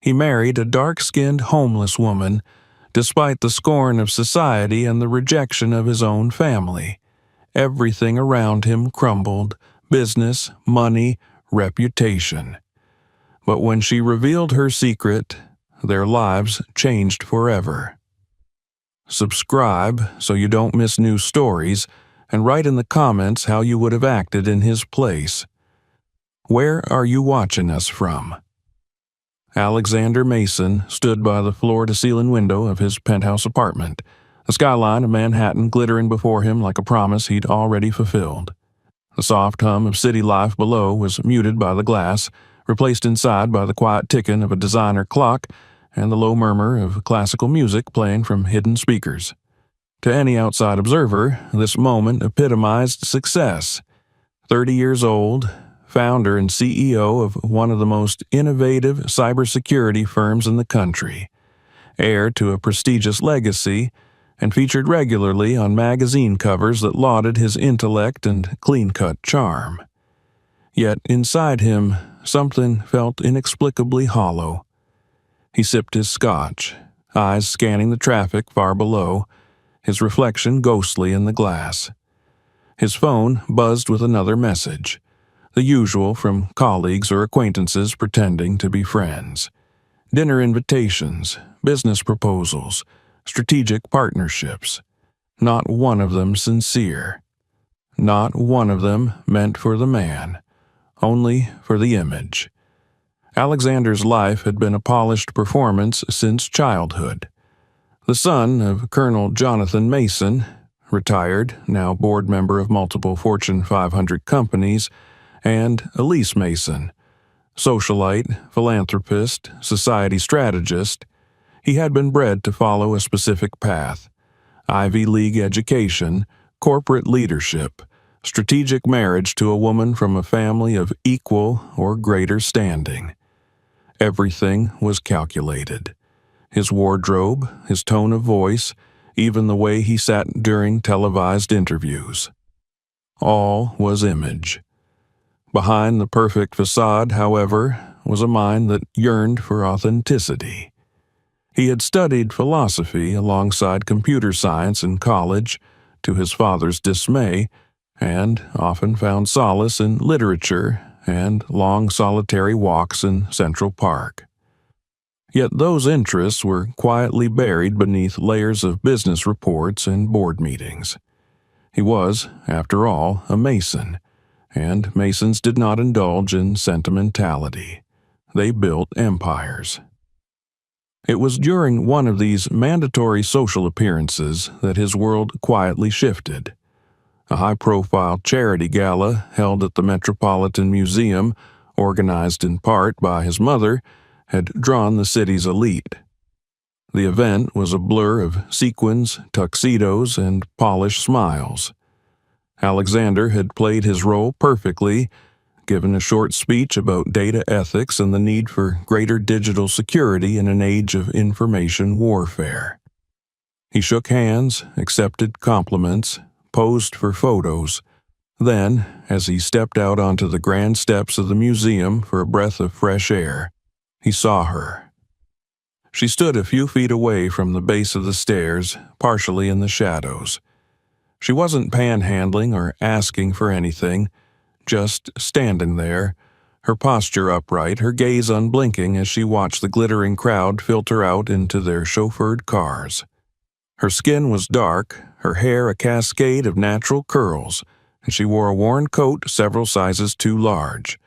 He married a dark-skinned homeless woman, despite the scorn of society and the rejection of his own family. Everything around him crumbled: business, money, reputation. But when she revealed her secret, their lives changed forever. Subscribe so you don't miss new stories, and write in the comments how you would have acted in his place. Where are you watching us from? Alexander Mason stood by the floor-to-ceiling window of his penthouse apartment, the skyline of Manhattan glittering before him like a promise he'd already fulfilled. The soft hum of city life below was muted by the glass, replaced inside by the quiet ticking of a designer clock and the low murmur of classical music playing from hidden speakers. To any outside observer, this moment epitomized success. 30 years old, founder and CEO of one of the most innovative cybersecurity firms in the country, heir to a prestigious legacy, and featured regularly on magazine covers that lauded his intellect and clean-cut charm. Yet inside him, something felt inexplicably hollow. He sipped his scotch, eyes scanning the traffic far below, his reflection ghostly in the glass. His phone buzzed with another message, the usual from colleagues or acquaintances pretending to be friends. Dinner invitations, business proposals, strategic partnerships. Not one of them sincere. Not one of them meant for the man, only for the image. Alexander's life had been a polished performance since childhood. The son of Colonel Jonathan Mason, retired, now board member of multiple Fortune 500 companies, and Elise Mason, socialite, philanthropist, society strategist, he had been bred to follow a specific path: Ivy League education, corporate leadership, strategic marriage to a woman from a family of equal or greater standing. Everything was calculated. His wardrobe, his tone of voice, even the way he sat during televised interviews. All was image. Behind the perfect facade, however, was a mind that yearned for authenticity. He had studied philosophy alongside computer science in college, to his father's dismay, and often found solace in literature and long solitary walks in Central Park. Yet those interests were quietly buried beneath layers of business reports and board meetings. He was, after all, a Mason, and Masons did not indulge in sentimentality. They built empires. It was during one of these mandatory social appearances that his world quietly shifted. A high-profile charity gala held at the Metropolitan Museum, organized in part by his mother, had drawn the city's elite. The event was a blur of sequins, tuxedos, and polished smiles. Alexander had played his role perfectly, given a short speech about data ethics and the need for greater digital security in an age of information warfare. He shook hands, accepted compliments, posed for photos. Then, as he stepped out onto the grand steps of the museum for a breath of fresh air, he saw her. She stood a few feet away from the base of the stairs, partially in the shadows. She wasn't panhandling or asking for anything, just standing there, her posture upright, her gaze unblinking as she watched the glittering crowd filter out into their chauffeured cars. Her skin was dark, her hair a cascade of natural curls, and she wore a worn coat several sizes too large.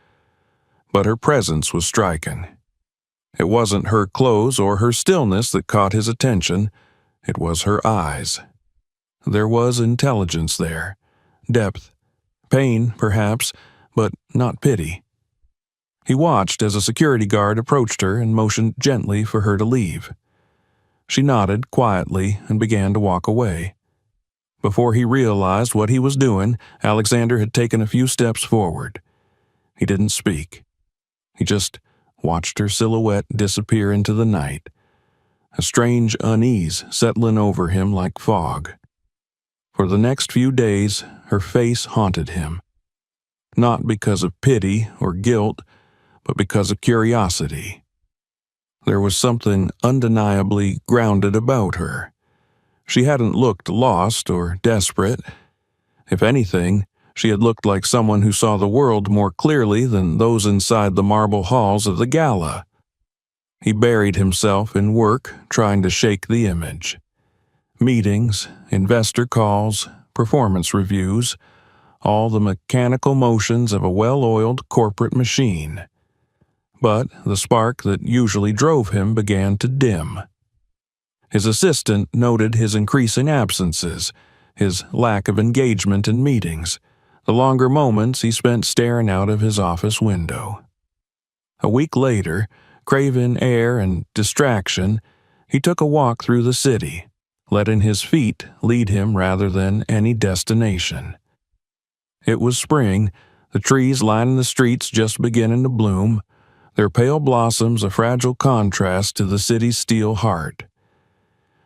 But her presence was striking. It wasn't her clothes or her stillness that caught his attention, it was her eyes. There was intelligence there, depth, pain, perhaps, but not pity. He watched as a security guard approached her and motioned gently for her to leave. She nodded quietly and began to walk away. Before he realized what he was doing, Alexander had taken a few steps forward. He didn't speak. He just watched her silhouette disappear into the night, a strange unease settling over him like fog. For the next few days, her face haunted him, not because of pity or guilt, but because of curiosity. There was something undeniably grounded about her. She hadn't looked lost or desperate. If anything, she had looked like someone who saw the world more clearly than those inside the marble halls of the gala. He buried himself in work, trying to shake the image. Meetings, investor calls, performance reviews, all the mechanical motions of a well-oiled corporate machine. But the spark that usually drove him began to dim. His assistant noted his increasing absences, his lack of engagement in meetings, the longer moments he spent staring out of his office window. A week later, craving air and distraction, he took a walk through the city, letting his feet lead him rather than any destination. It was spring, the trees lining the streets just beginning to bloom, their pale blossoms a fragile contrast to the city's steel heart.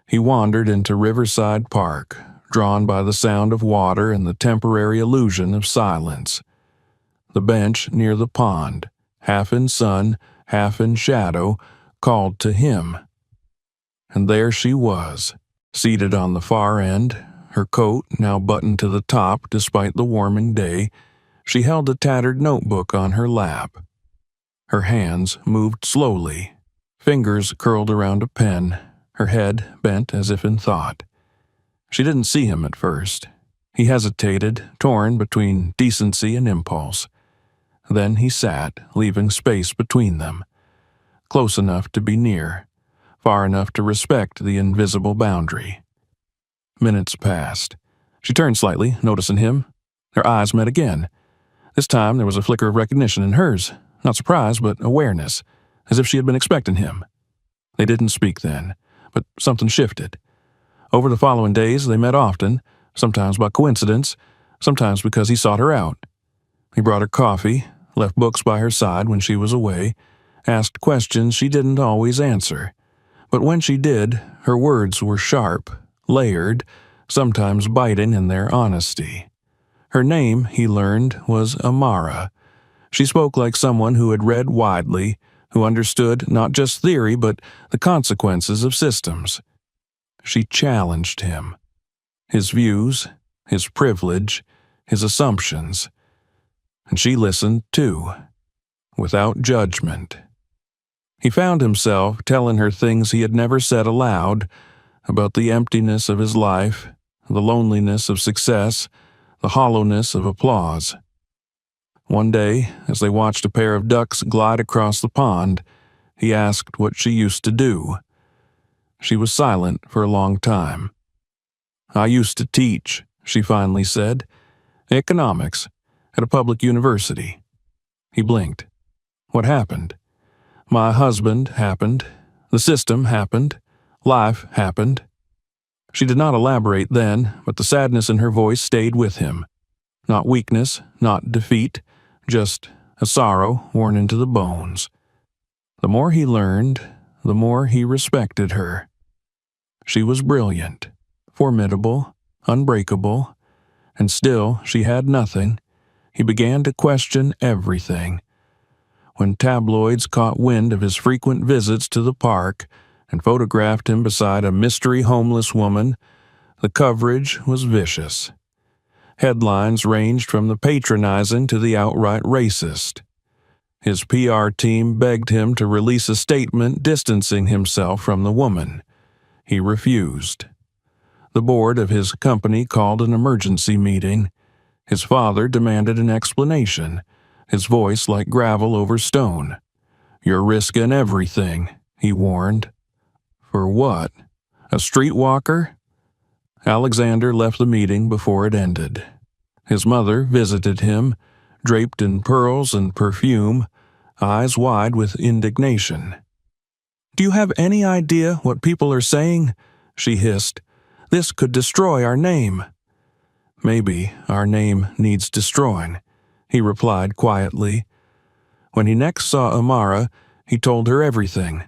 He wandered into Riverside Park, drawn by the sound of water and the temporary illusion of silence. The bench near the pond, half in sun, half in shadow, called to him. And there she was, seated on the far end, her coat now buttoned to the top despite the warming day. She held a tattered notebook on her lap. Her hands moved slowly, fingers curled around a pen, her head bent as if in thought. She didn't see him at first. He hesitated, torn between decency and impulse. Then he sat, leaving space between them, close enough to be near, far enough to respect the invisible boundary. Minutes passed. She turned slightly, noticing him. Their eyes met again. This time there was a flicker of recognition in hers, not surprise, but awareness, as if she had been expecting him. They didn't speak then, but something shifted. Over the following days they met often, sometimes by coincidence, sometimes because he sought her out. He brought her coffee, left books by her side when she was away, asked questions she didn't always answer. But when she did, her words were sharp, layered, sometimes biting in their honesty. Her name, he learned, was Amara. She spoke like someone who had read widely, who understood not just theory but the consequences of systems. She challenged him. His views, his privilege, his assumptions. And she listened too, without judgment. He found himself telling her things he had never said aloud, about the emptiness of his life, the loneliness of success, the hollowness of applause. One day, as they watched a pair of ducks glide across the pond, he asked what she used to do. She was silent for a long time. "I used to teach," she finally said, "economics, at a public university." He blinked. "What happened?" "My husband happened. The system happened. Life happened." She did not elaborate then, but the sadness in her voice stayed with him. Not weakness, not defeat, just a sorrow worn into the bones. The more he learned, the more he respected her. She was brilliant, formidable, unbreakable, and still she had nothing. He began to question everything. When tabloids caught wind of his frequent visits to the park and photographed him beside a mystery homeless woman, the coverage was vicious. Headlines ranged from the patronizing to the outright racist. His PR team begged him to release a statement distancing himself from the woman. He refused. The board of his company called an emergency meeting. His father demanded an explanation, his voice like gravel over stone. "You're risking everything," he warned. For what? A streetwalker? Alexander left the meeting before it ended. His mother visited him, draped in pearls and perfume, eyes wide with indignation. "Do you have any idea what people are saying?" she hissed. "This could destroy our name." "Maybe our name needs destroying," he replied quietly. When he next saw Amara, he told her everything.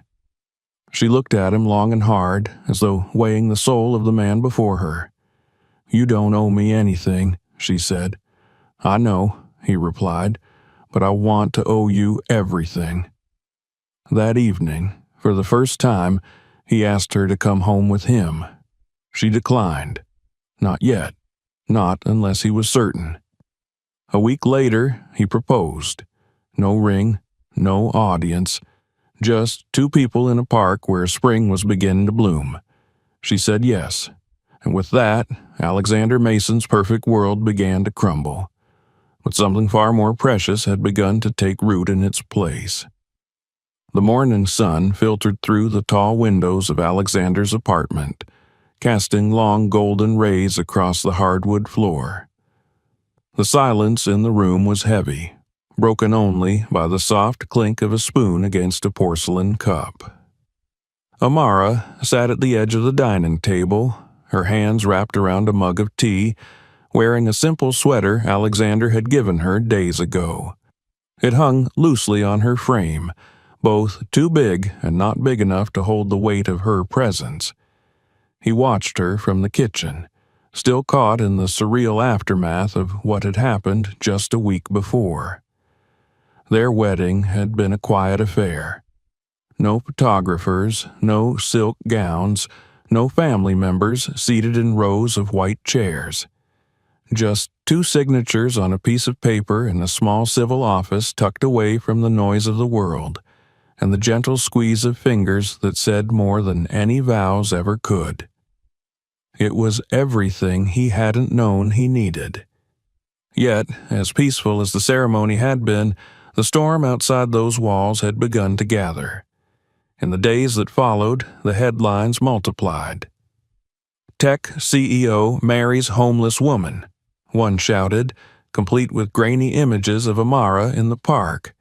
She looked at him long and hard, as though weighing the soul of the man before her. "You don't owe me anything," she said. "I know," he replied, "but I want to owe you everything." That evening, For the first time, he asked her to come home with him. She declined. Not yet. Not unless he was certain. A week later, he proposed. No ring, no audience, just two people in a park where spring was beginning to bloom. She said yes, and with that, Alexander Mason's perfect world began to crumble. But something far more precious had begun to take root in its place. The morning sun filtered through the tall windows of Alexander's apartment, casting long golden rays across the hardwood floor. The silence in the room was heavy, broken only by the soft clink of a spoon against a porcelain cup. Amara sat at the edge of the dining table, her hands wrapped around a mug of tea, wearing a simple sweater Alexander had given her days ago. It hung loosely on her frame, both too big and not big enough to hold the weight of her presence. He watched her from the kitchen, still caught in the surreal aftermath of what had happened just a week before. Their wedding had been a quiet affair. No photographers, no silk gowns, no family members seated in rows of white chairs. Just two signatures on a piece of paper in a small civil office tucked away from the noise of the world, and the gentle squeeze of fingers that said more than any vows ever could. It was everything he hadn't known he needed. Yet, as peaceful as the ceremony had been, the storm outside those walls had begun to gather. In the days that followed, the headlines multiplied. "Tech CEO marries homeless woman," one shouted, complete with grainy images of Amara in the park.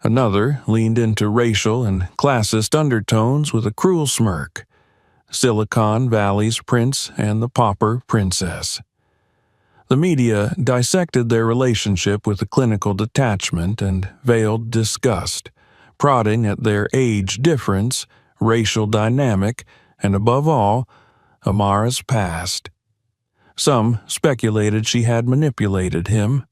Another leaned into racial and classist undertones with a cruel smirk. Silicon Valley's prince and the pauper princess. The media dissected their relationship with a clinical detachment and veiled disgust, prodding at their age difference, racial dynamic, and above all, Amara's past. Some speculated she had manipulated him.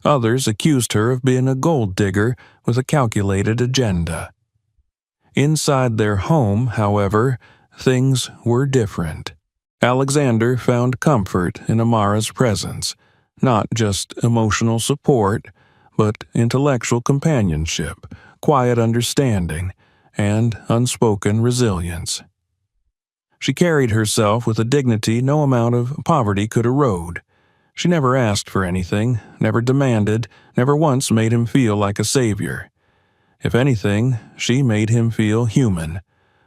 Others accused her of being a gold digger with a calculated agenda. Inside their home, however, things were different. Alexander found comfort in Amara's presence, not just emotional support, but intellectual companionship, quiet understanding, and unspoken resilience. She carried herself with a dignity no amount of poverty could erode. She never asked for anything, never demanded, never once made him feel like a savior. If anything, she made him feel human,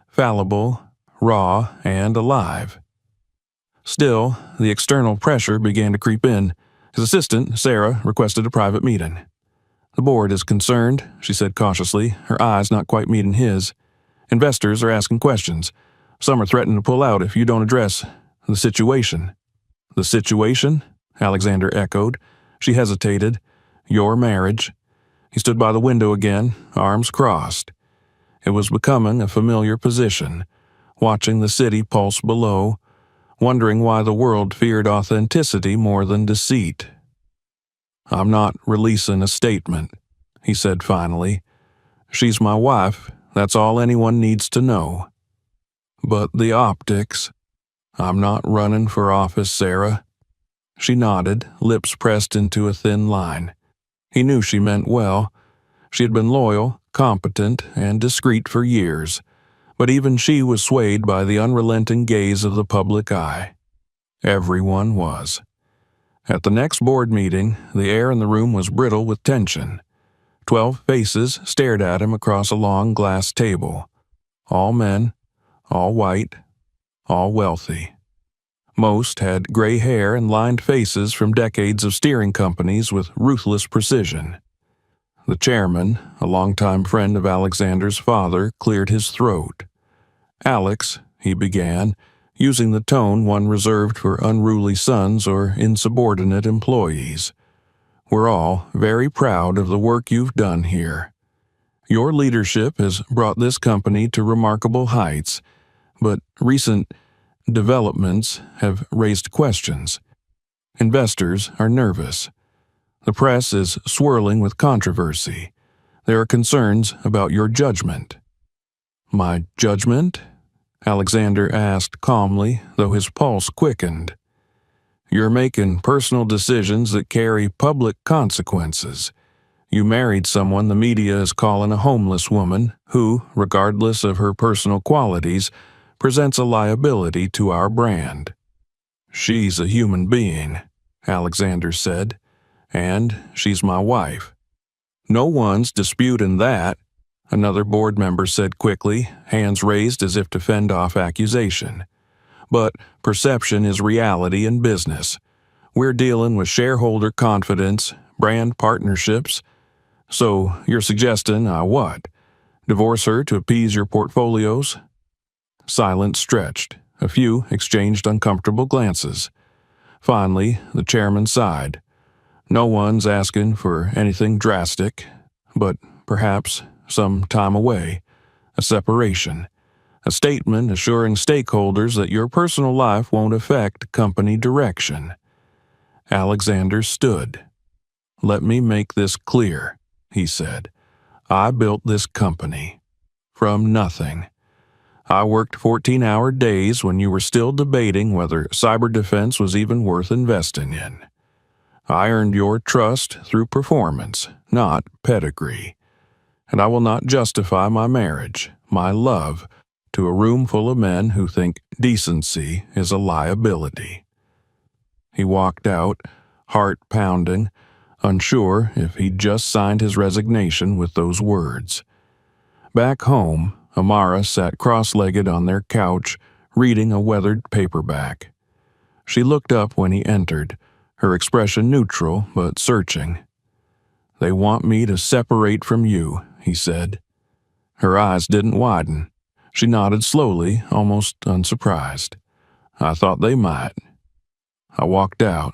fallible, raw, and alive. Still, the external pressure began to creep in. His assistant, Sarah, requested a private meeting. "The board is concerned," she said cautiously, her eyes not quite meeting his. "Investors are asking questions. Some are threatening to pull out if you don't address the situation." "The situation?" Alexander echoed. She hesitated. "Your marriage." He stood by the window again, arms crossed. It was becoming a familiar position, watching the city pulse below, wondering why the world feared authenticity more than deceit. "I'm not releasing a statement," he said finally. "She's my wife, that's all anyone needs to know. But the optics, I'm not running for office, Sarah." She nodded, lips pressed into a thin line. He knew she meant well. She had been loyal, competent, and discreet for years, but even she was swayed by the unrelenting gaze of the public eye. Everyone was. At the next board meeting, the air in the room was brittle with tension. 12 faces stared at him across a long glass table. All men, all white, all wealthy. Most had gray hair and lined faces from decades of steering companies with ruthless precision. The chairman, a longtime friend of Alexander's father, cleared his throat. "Alex," he began, using the tone one reserved for unruly sons or insubordinate employees. "We're all very proud of the work you've done here. Your leadership has brought this company to remarkable heights, but recent developments have raised questions. Investors are nervous. The press is swirling with controversy. There are concerns about your judgment." My judgment? Alexander asked calmly, though his pulse quickened. You're making personal decisions that carry public consequences. You married someone the media is calling a homeless woman who, regardless of her personal qualities, presents a liability to our brand. She's a human being, Alexander said, and she's my wife. No one's disputing that, another board member said quickly, hands raised as if to fend off accusation. But perception is reality in business. We're dealing with shareholder confidence, brand partnerships. So you're suggesting I what? Divorce her to appease your portfolios? Silence stretched. A few exchanged uncomfortable glances. Finally, the chairman sighed. No one's asking for anything drastic, but perhaps some time away, a separation, a statement assuring stakeholders that your personal life won't affect company direction. Alexander stood. Let me make this clear, he said. I built this company. From nothing. I worked 14-hour days when you were still debating whether cyber defense was even worth investing in. I earned your trust through performance, not pedigree. And I will not justify my marriage, my love, to a room full of men who think decency is a liability. He walked out, heart pounding, unsure if he'd just signed his resignation with those words. Back home, Amara sat cross-legged on their couch, reading a weathered paperback. She looked up when he entered, her expression neutral but searching. They want me to separate from you, he said. Her eyes didn't widen. She nodded slowly, almost unsurprised. I thought they might. I walked out.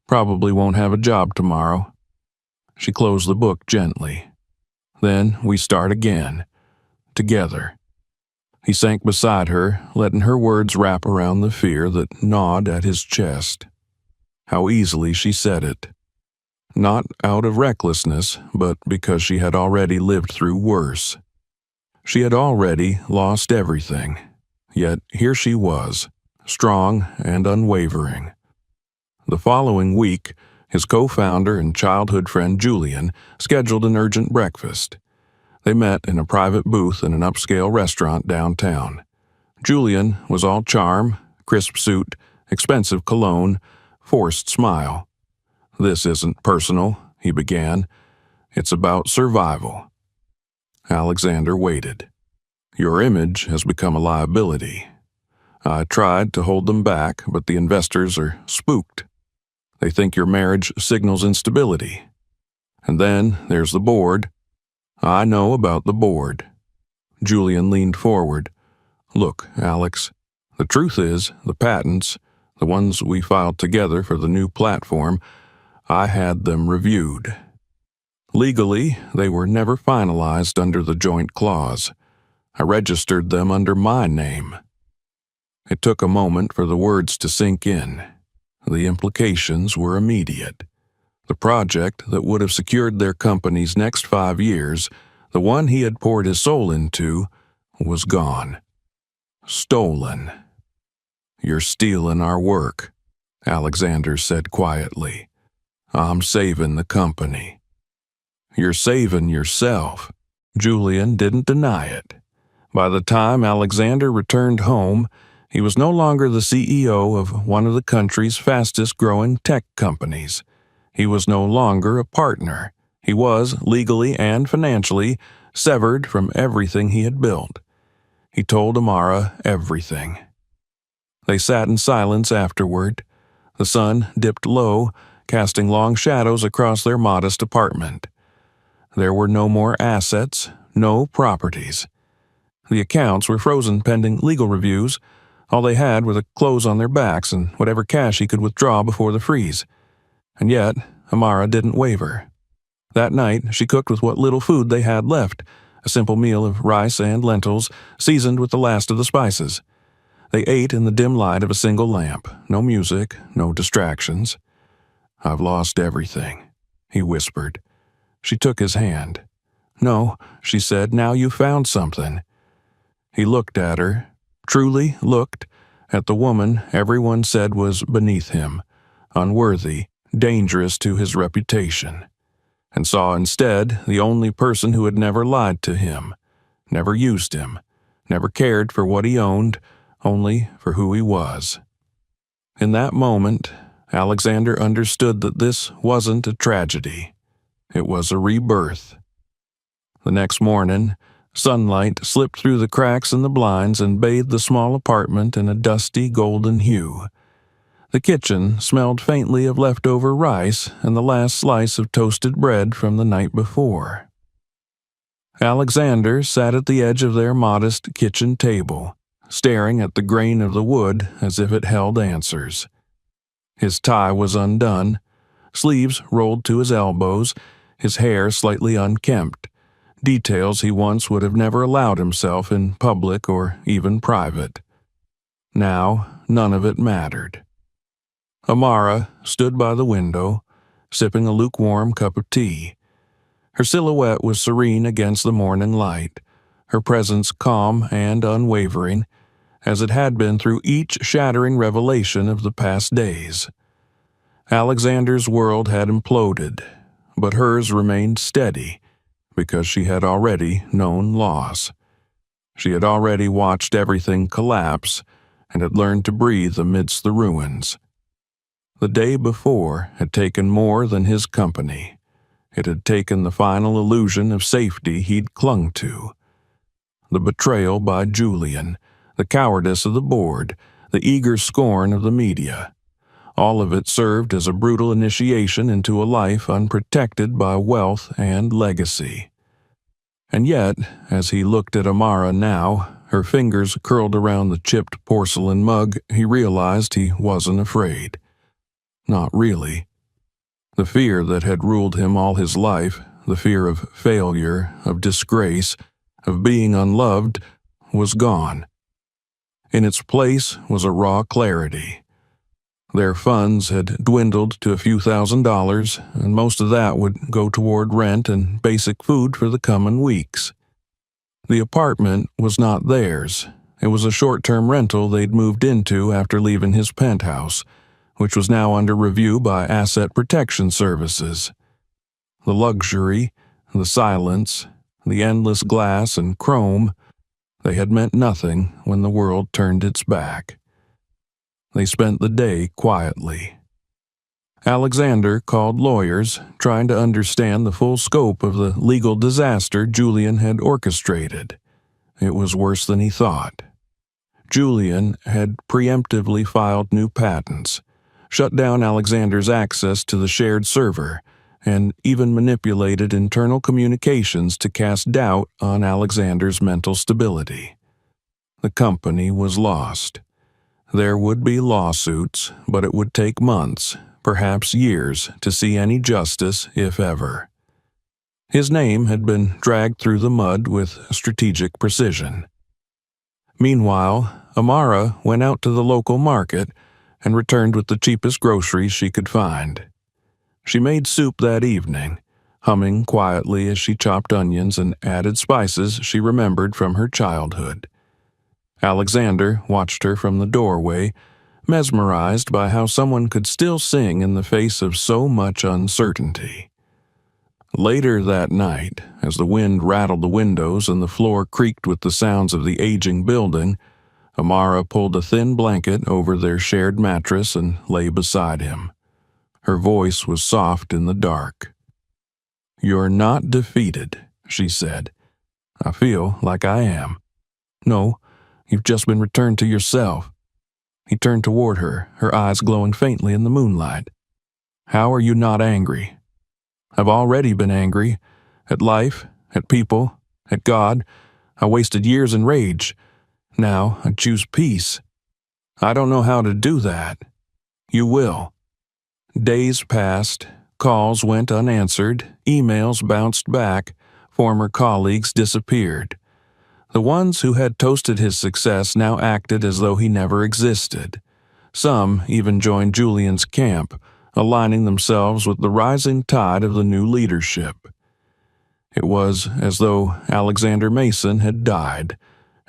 Probably won't have a job tomorrow. She closed the book gently. Then we start again. Together. He sank beside her, letting her words wrap around the fear that gnawed at his chest. How easily she said it. Not out of recklessness, but because she had already lived through worse. She had already lost everything, yet here she was, strong and unwavering. The following week, his co-founder and childhood friend Julian scheduled an urgent breakfast. They met in a private booth in an upscale restaurant downtown. Julian was all charm, crisp suit, expensive cologne, forced smile. This isn't personal, he began. It's about survival. Alexander waited. Your image has become a liability. I tried to hold them back, but the investors are spooked. They think your marriage signals instability. And then there's the board. I know about the board. Julian leaned forward. Look, Alex, the truth is, the patents, the ones we filed together for the new platform, I had them reviewed. Legally, they were never finalized under the joint clause. I registered them under my name. It took a moment for the words to sink in. The implications were immediate. The project that would have secured their company's next 5 years, the one he had poured his soul into, was gone. Stolen. You're stealing our work, Alexander said quietly. I'm saving the company. You're saving yourself. Julian didn't deny it. By the time Alexander returned home, he was no longer the CEO of one of the country's fastest-growing tech companies. He was no longer a partner. He was, legally and financially, severed from everything he had built. He told Amara everything. They sat in silence afterward. The sun dipped low, casting long shadows across their modest apartment. There were no more assets, no properties. The accounts were frozen pending legal reviews. All they had were the clothes on their backs and whatever cash he could withdraw before the freeze. And yet, Amara didn't waver. That night, she cooked with what little food they had left, a simple meal of rice and lentils, seasoned with the last of the spices. They ate in the dim light of a single lamp, no music, no distractions. I've lost everything, he whispered. She took his hand. No, she said, now you've found something. He looked at her, truly looked, at the woman everyone said was beneath him, unworthy, dangerous to his reputation, and saw instead the only person who had never lied to him, never used him, never cared for what he owned, only for who he was. In that moment, Alexander understood that this wasn't a tragedy. It was a rebirth. The next morning, sunlight slipped through the cracks in the blinds and bathed the small apartment in a dusty golden hue. The kitchen smelled faintly of leftover rice and the last slice of toasted bread from the night before. Alexander sat at the edge of their modest kitchen table, staring at the grain of the wood as if it held answers. His tie was undone, sleeves rolled to his elbows, his hair slightly unkempt, details he once would have never allowed himself in public or even private. Now, none of it mattered. Amara stood by the window, sipping a lukewarm cup of tea. Her silhouette was serene against the morning light, her presence calm and unwavering, as it had been through each shattering revelation of the past days. Alexander's world had imploded, but hers remained steady, because she had already known loss. She had already watched everything collapse and had learned to breathe amidst the ruins. The day before had taken more than his company. It had taken the final illusion of safety he'd clung to. The betrayal by Julian, the cowardice of the board, the eager scorn of the media. All of it served as a brutal initiation into a life unprotected by wealth and legacy. And yet, as he looked at Amara now, her fingers curled around the chipped porcelain mug, he realized he wasn't afraid. Not really. The fear that had ruled him all his life, the fear of failure, of disgrace, of being unloved, was gone. In its place was a raw clarity. Their funds had dwindled to a few $1,000s, and most of that would go toward rent and basic food for the coming weeks. The apartment was not theirs. It was a short-term rental they'd moved into after leaving his penthouse, which was now under review by Asset Protection Services. The luxury, the silence, the endless glass and chrome, they had meant nothing when the world turned its back. They spent the day quietly. Alexander called lawyers, trying to understand the full scope of the legal disaster Julian had orchestrated. It was worse than he thought. Julian had preemptively filed new patents, shut down Alexander's access to the shared server, and even manipulated internal communications to cast doubt on Alexander's mental stability. The company was lost. There would be lawsuits, but it would take months, perhaps years, to see any justice, if ever. His name had been dragged through the mud with strategic precision. Meanwhile, Amara went out to the local market and returned with the cheapest groceries she could find. She made soup that evening, humming quietly as she chopped onions and added spices she remembered from her childhood. Alexander watched her from the doorway, mesmerized by how someone could still sing in the face of so much uncertainty. Later that night, as the wind rattled the windows and the floor creaked with the sounds of the aging building, Amara pulled a thin blanket over their shared mattress and lay beside him. Her voice was soft in the dark. "You're not defeated," she said. "I feel like I am. No, you've just been returned to yourself." He turned toward her, her eyes glowing faintly in the moonlight. "How are you not angry?" "I've already been angry. At life, at people, at God. I wasted years in rage. Now I choose peace. I don't know how to do that. You will." Days passed, calls went unanswered, emails bounced back, former colleagues disappeared. The ones who had toasted his success now acted as though he never existed. Some even joined Julian's camp, aligning themselves with the rising tide of the new leadership. It was as though Alexander Mason had died,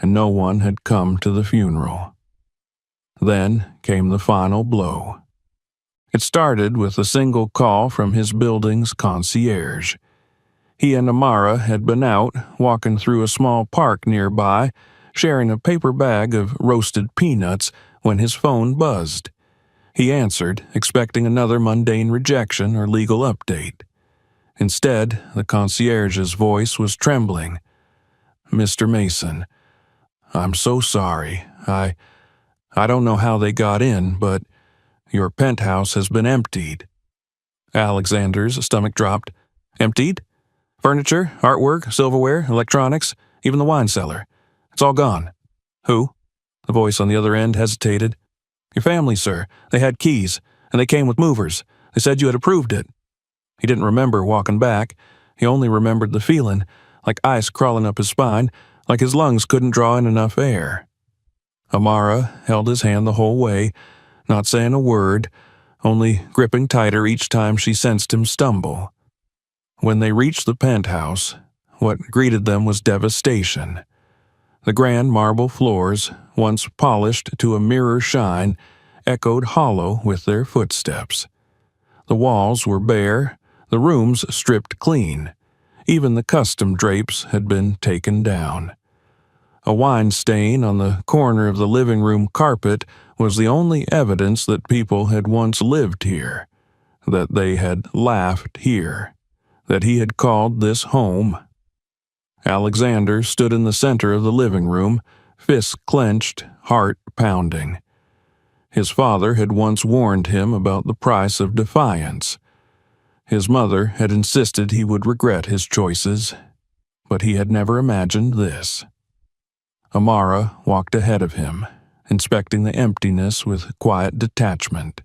and no one had come to the funeral. Then came the final blow. It started with a single call from his building's concierge. He and Amara had been out, walking through a small park nearby, sharing a paper bag of roasted peanuts when his phone buzzed. He answered, expecting another mundane rejection or legal update. Instead, the concierge's voice was trembling. "Mr. Mason, I'm so sorry. I don't know how they got in, but your penthouse has been emptied." Alexander's stomach dropped. "Emptied? Furniture, artwork, silverware, electronics, even the wine cellar. It's all gone." "Who?" The voice on the other end hesitated. "Your family, sir. They had keys, and they came with movers. They said you had approved it." He didn't remember walking back. He only remembered the feeling, like ice crawling up his spine, like his lungs couldn't draw in enough air. Amara held his hand the whole way, not saying a word, only gripping tighter each time she sensed him stumble. When they reached the penthouse, what greeted them was devastation. The grand marble floors, once polished to a mirror shine, echoed hollow with their footsteps. The walls were bare, the rooms stripped clean. Even the custom drapes had been taken down. A wine stain on the corner of the living room carpet was the only evidence that people had once lived here, that they had laughed here, that he had called this home. Alexander stood in the center of the living room, fists clenched, heart pounding. His father had once warned him about the price of defiance. His mother had insisted he would regret his choices, but he had never imagined this. Amara walked ahead of him, inspecting the emptiness with quiet detachment.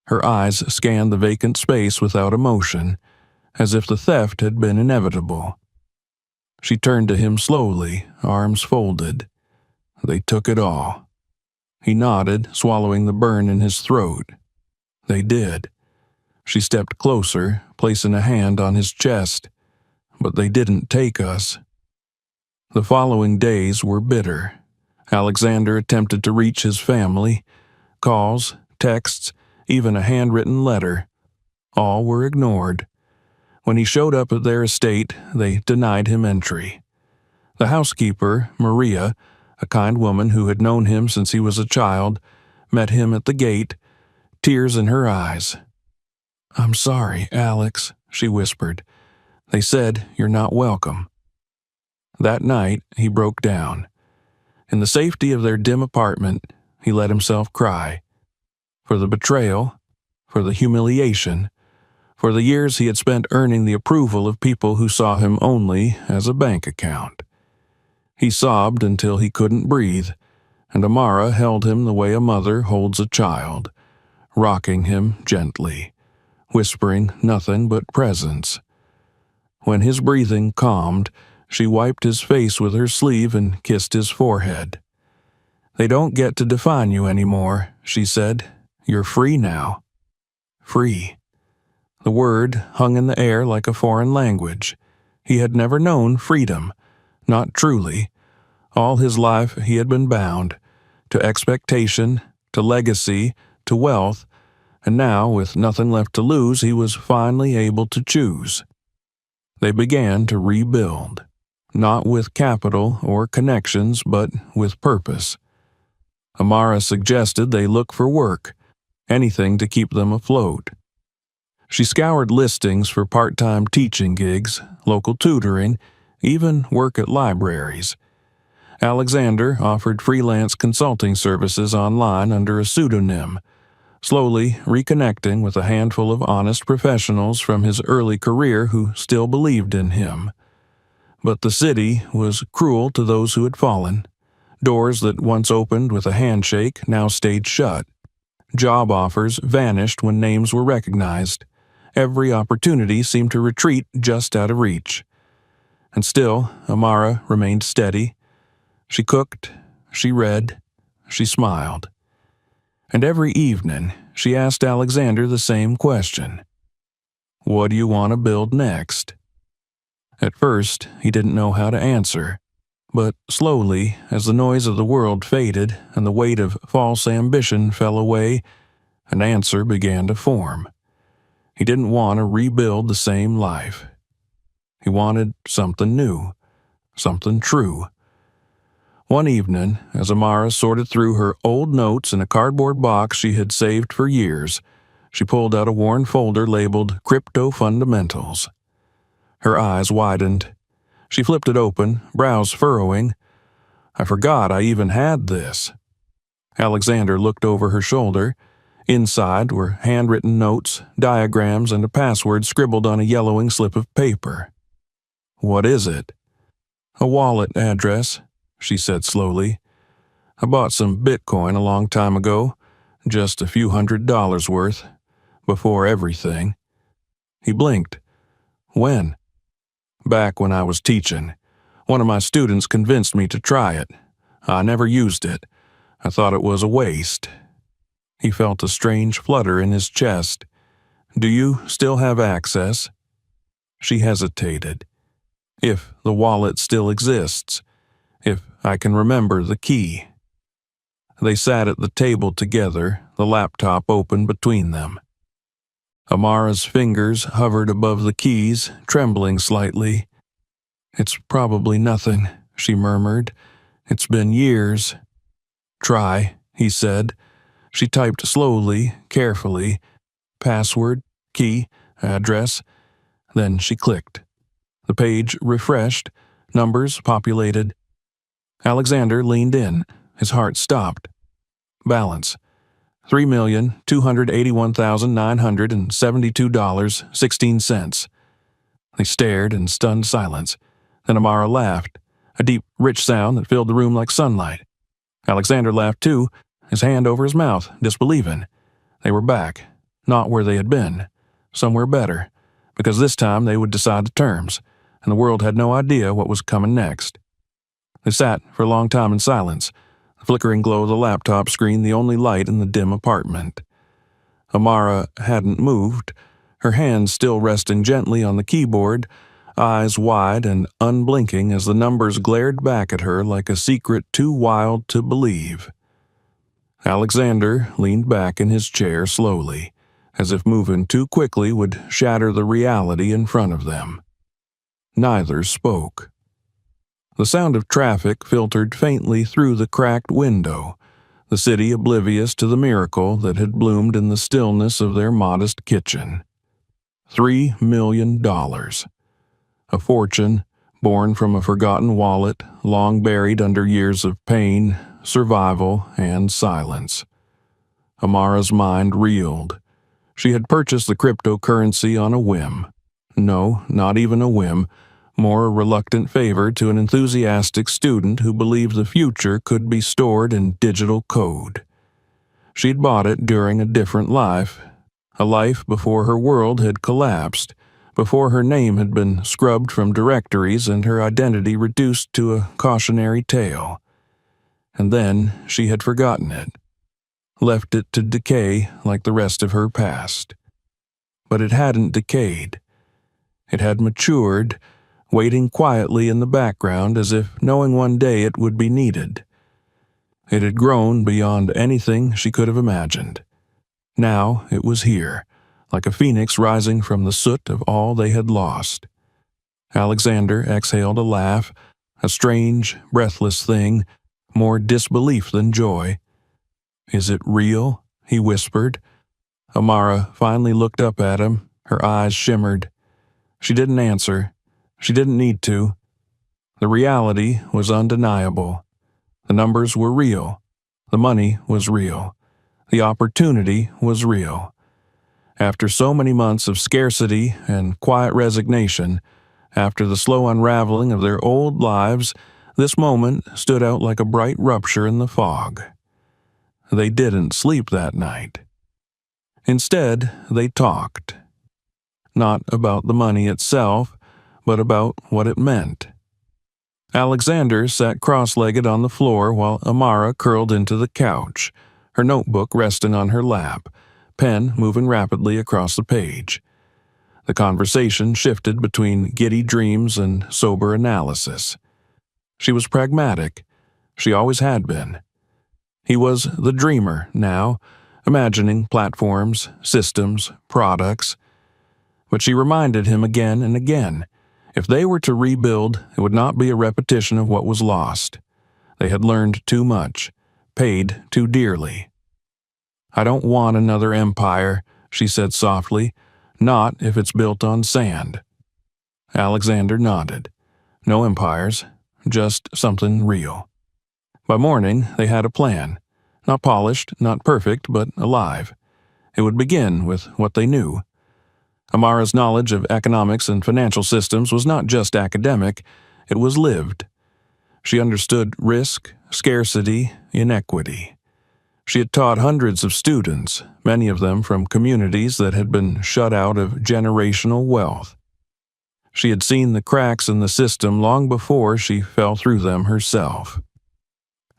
Her eyes scanned the vacant space without emotion, as if the theft had been inevitable. She turned to him slowly, arms folded. "They took it all." He nodded, swallowing the burn in his throat. "They did." She stepped closer, placing a hand on his chest. "But they didn't take us." The following days were bitter. Alexander attempted to reach his family. Calls, texts, even a handwritten letter. All were ignored. When he showed up at their estate, they denied him entry. The housekeeper, Maria, a kind woman who had known him since he was a child, met him at the gate, tears in her eyes. "I'm sorry, Alex," she whispered. "They said you're not welcome." That night, he broke down. In the safety of their dim apartment, he let himself cry. For the betrayal, for the humiliation, for the years he had spent earning the approval of people who saw him only as a bank account. He sobbed until he couldn't breathe, and Amara held him the way a mother holds a child, rocking him gently, whispering nothing but presence. When his breathing calmed, she wiped his face with her sleeve and kissed his forehead. "They don't get to define you anymore," she said. "You're free now." Free. The word hung in the air like a foreign language. He had never known freedom, not truly. All his life he had been bound, to expectation, to legacy, to wealth, and now, with nothing left to lose, he was finally able to choose. They began to rebuild, not with capital or connections, but with purpose. Amara suggested they look for work, anything to keep them afloat. She scoured listings for part-time teaching gigs, local tutoring, even work at libraries. Alexander offered freelance consulting services online under a pseudonym, slowly reconnecting with a handful of honest professionals from his early career who still believed in him. But the city was cruel to those who had fallen. Doors that once opened with a handshake now stayed shut. Job offers vanished when names were recognized. Every opportunity seemed to retreat just out of reach. And still, Amara remained steady. She cooked, she read, she smiled. And every evening, she asked Alexander the same question. "What do you want to build next?" At first, he didn't know how to answer. But slowly, as the noise of the world faded and the weight of false ambition fell away, an answer began to form. He didn't want to rebuild the same life. He wanted something new, something true. One evening, as Amara sorted through her old notes in a cardboard box she had saved for years, she pulled out a worn folder labeled Crypto Fundamentals. Her eyes widened. She flipped it open, brows furrowing. I forgot I even had this. Alexander looked over her shoulder. Inside were handwritten notes, diagrams, and a password scribbled on a yellowing slip of paper. What is it? A wallet address, she said slowly. I bought some Bitcoin a long time ago, just a few $100s worth, before everything. He blinked. When? Back when I was teaching. One of my students convinced me to try it. I never used it. I thought it was a waste. He felt a strange flutter in his chest. Do you still have access? She hesitated. If the wallet still exists. If I can remember the key. They sat at the table together, the laptop open between them. Amara's fingers hovered above the keys, trembling slightly. It's probably nothing, she murmured. It's been years. Try, he said. She typed slowly, carefully. Password, key, address. Then she clicked. The page refreshed, numbers populated. Alexander leaned in. His heart stopped. Balance. $3,281,972.16. They stared in stunned silence. Then Amara laughed, a deep, rich sound that filled the room like sunlight. Alexander laughed too, his hand over his mouth, disbelieving. They were back, not where they had been, somewhere better, because this time they would decide the terms, and the world had no idea what was coming next. They sat for a long time in silence, the flickering glow of the laptop screen the only light in the dim apartment. Amara hadn't moved, her hands still resting gently on the keyboard, eyes wide and unblinking as the numbers glared back at her like a secret too wild to believe. Alexander leaned back in his chair slowly, as if moving too quickly would shatter the reality in front of them. Neither spoke. The sound of traffic filtered faintly through the cracked window, the city oblivious to the miracle that had bloomed in the stillness of their modest kitchen. $3 million. A fortune, born from a forgotten wallet, long buried under years of pain, survival, and silence. Amara's mind reeled. She had purchased the cryptocurrency on a whim. No, not even a whim, more a reluctant favor to an enthusiastic student who believed the future could be stored in digital code. She'd bought it during a different life, a life before her world had collapsed, before her name had been scrubbed from directories and her identity reduced to a cautionary tale. And then she had forgotten it, left it to decay like the rest of her past. But it hadn't decayed. It had matured, waiting quietly in the background as if knowing one day it would be needed. It had grown beyond anything she could have imagined. Now it was here, like a phoenix rising from the soot of all they had lost. Alexander exhaled a laugh, a strange, breathless thing, more disbelief than joy. Is it real? He whispered. Amara finally looked up at him, her eyes shimmered. She didn't answer. She didn't need to. The reality was undeniable. The numbers were real. The money was real. The opportunity was real. After so many months of scarcity and quiet resignation, after the slow unraveling of their old lives, this moment stood out like a bright rupture in the fog. They didn't sleep that night. Instead, they talked. Not about the money itself, but about what it meant. Alexander sat cross-legged on the floor while Amara curled into the couch, her notebook resting on her lap, pen moving rapidly across the page. The conversation shifted between giddy dreams and sober analysis. She was pragmatic. She always had been. He was the dreamer now, imagining platforms, systems, products. But she reminded him again and again, if they were to rebuild, it would not be a repetition of what was lost. They had learned too much, paid too dearly. "I don't want another empire," she said softly, "not if it's built on sand." Alexander nodded. No empires, just something real. By morning, they had a plan. Not polished, not perfect, but alive. It would begin with what they knew. Amara's knowledge of economics and financial systems was not just academic, it was lived. She understood risk, scarcity, inequity. She had taught hundreds of students, many of them from communities that had been shut out of generational wealth. She had seen the cracks in the system long before she fell through them herself.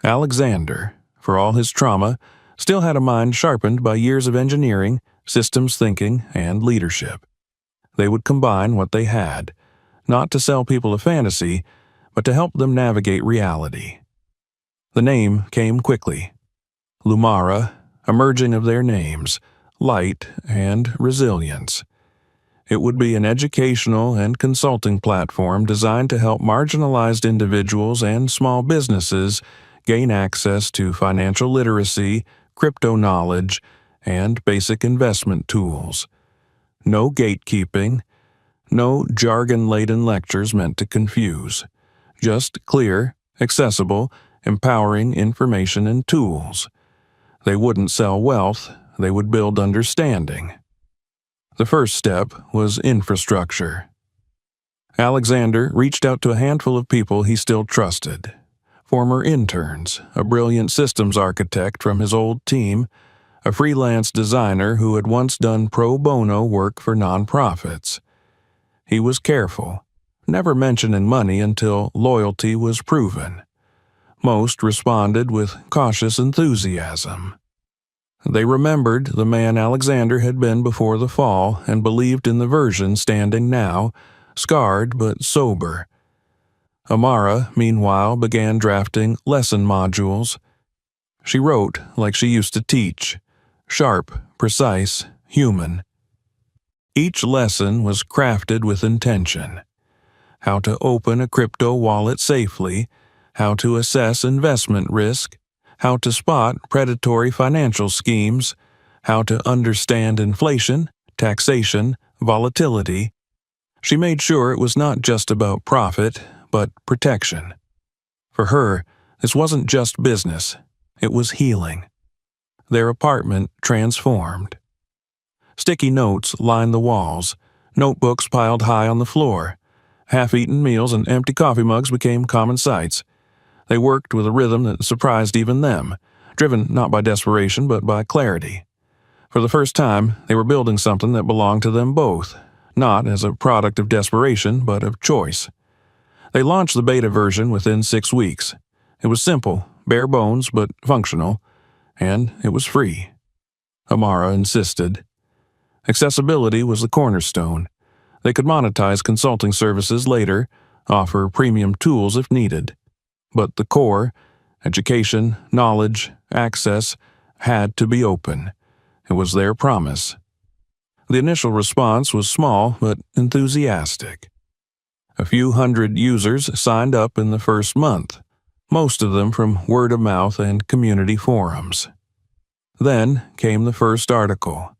Alexander, for all his trauma, still had a mind sharpened by years of engineering, systems thinking, and leadership. They would combine what they had, not to sell people a fantasy, but to help them navigate reality. The name came quickly. Lumara, a merging of their names, light and resilience. It would be an educational and consulting platform designed to help marginalized individuals and small businesses gain access to financial literacy, crypto knowledge, and basic investment tools. No gatekeeping, no jargon-laden lectures meant to confuse. Just clear, accessible, empowering information and tools. They wouldn't sell wealth, they would build understanding. The first step was infrastructure. Alexander reached out to a handful of people he still trusted. Former interns, a brilliant systems architect from his old team, a freelance designer who had once done pro bono work for nonprofits. He was careful, never mentioning money until loyalty was proven. Most responded with cautious enthusiasm. They remembered the man Alexander had been before the fall and believed in the version standing now, scarred but sober. Amara, meanwhile, began drafting lesson modules. She wrote like she used to teach, sharp, precise, human. Each lesson was crafted with intention. How to open a crypto wallet safely, how to assess investment risk, how to spot predatory financial schemes, how to understand inflation, taxation, volatility. She made sure it was not just about profit, but protection. For her, this wasn't just business, it was healing. Their apartment transformed. Sticky notes lined the walls, notebooks piled high on the floor. Half-eaten meals and empty coffee mugs became common sights. They worked with a rhythm that surprised even them, driven not by desperation but by clarity. For the first time, they were building something that belonged to them both, not as a product of desperation but of choice. They launched the beta version within 6 weeks. It was simple, bare bones, but functional, and it was free. Amara insisted. Accessibility was the cornerstone. They could monetize consulting services later, offer premium tools if needed. But the core, education, knowledge, access, had to be open. It was their promise. The initial response was small but enthusiastic. A few hundred users signed up in the first month, most of them from word of mouth and community forums. Then came the first article.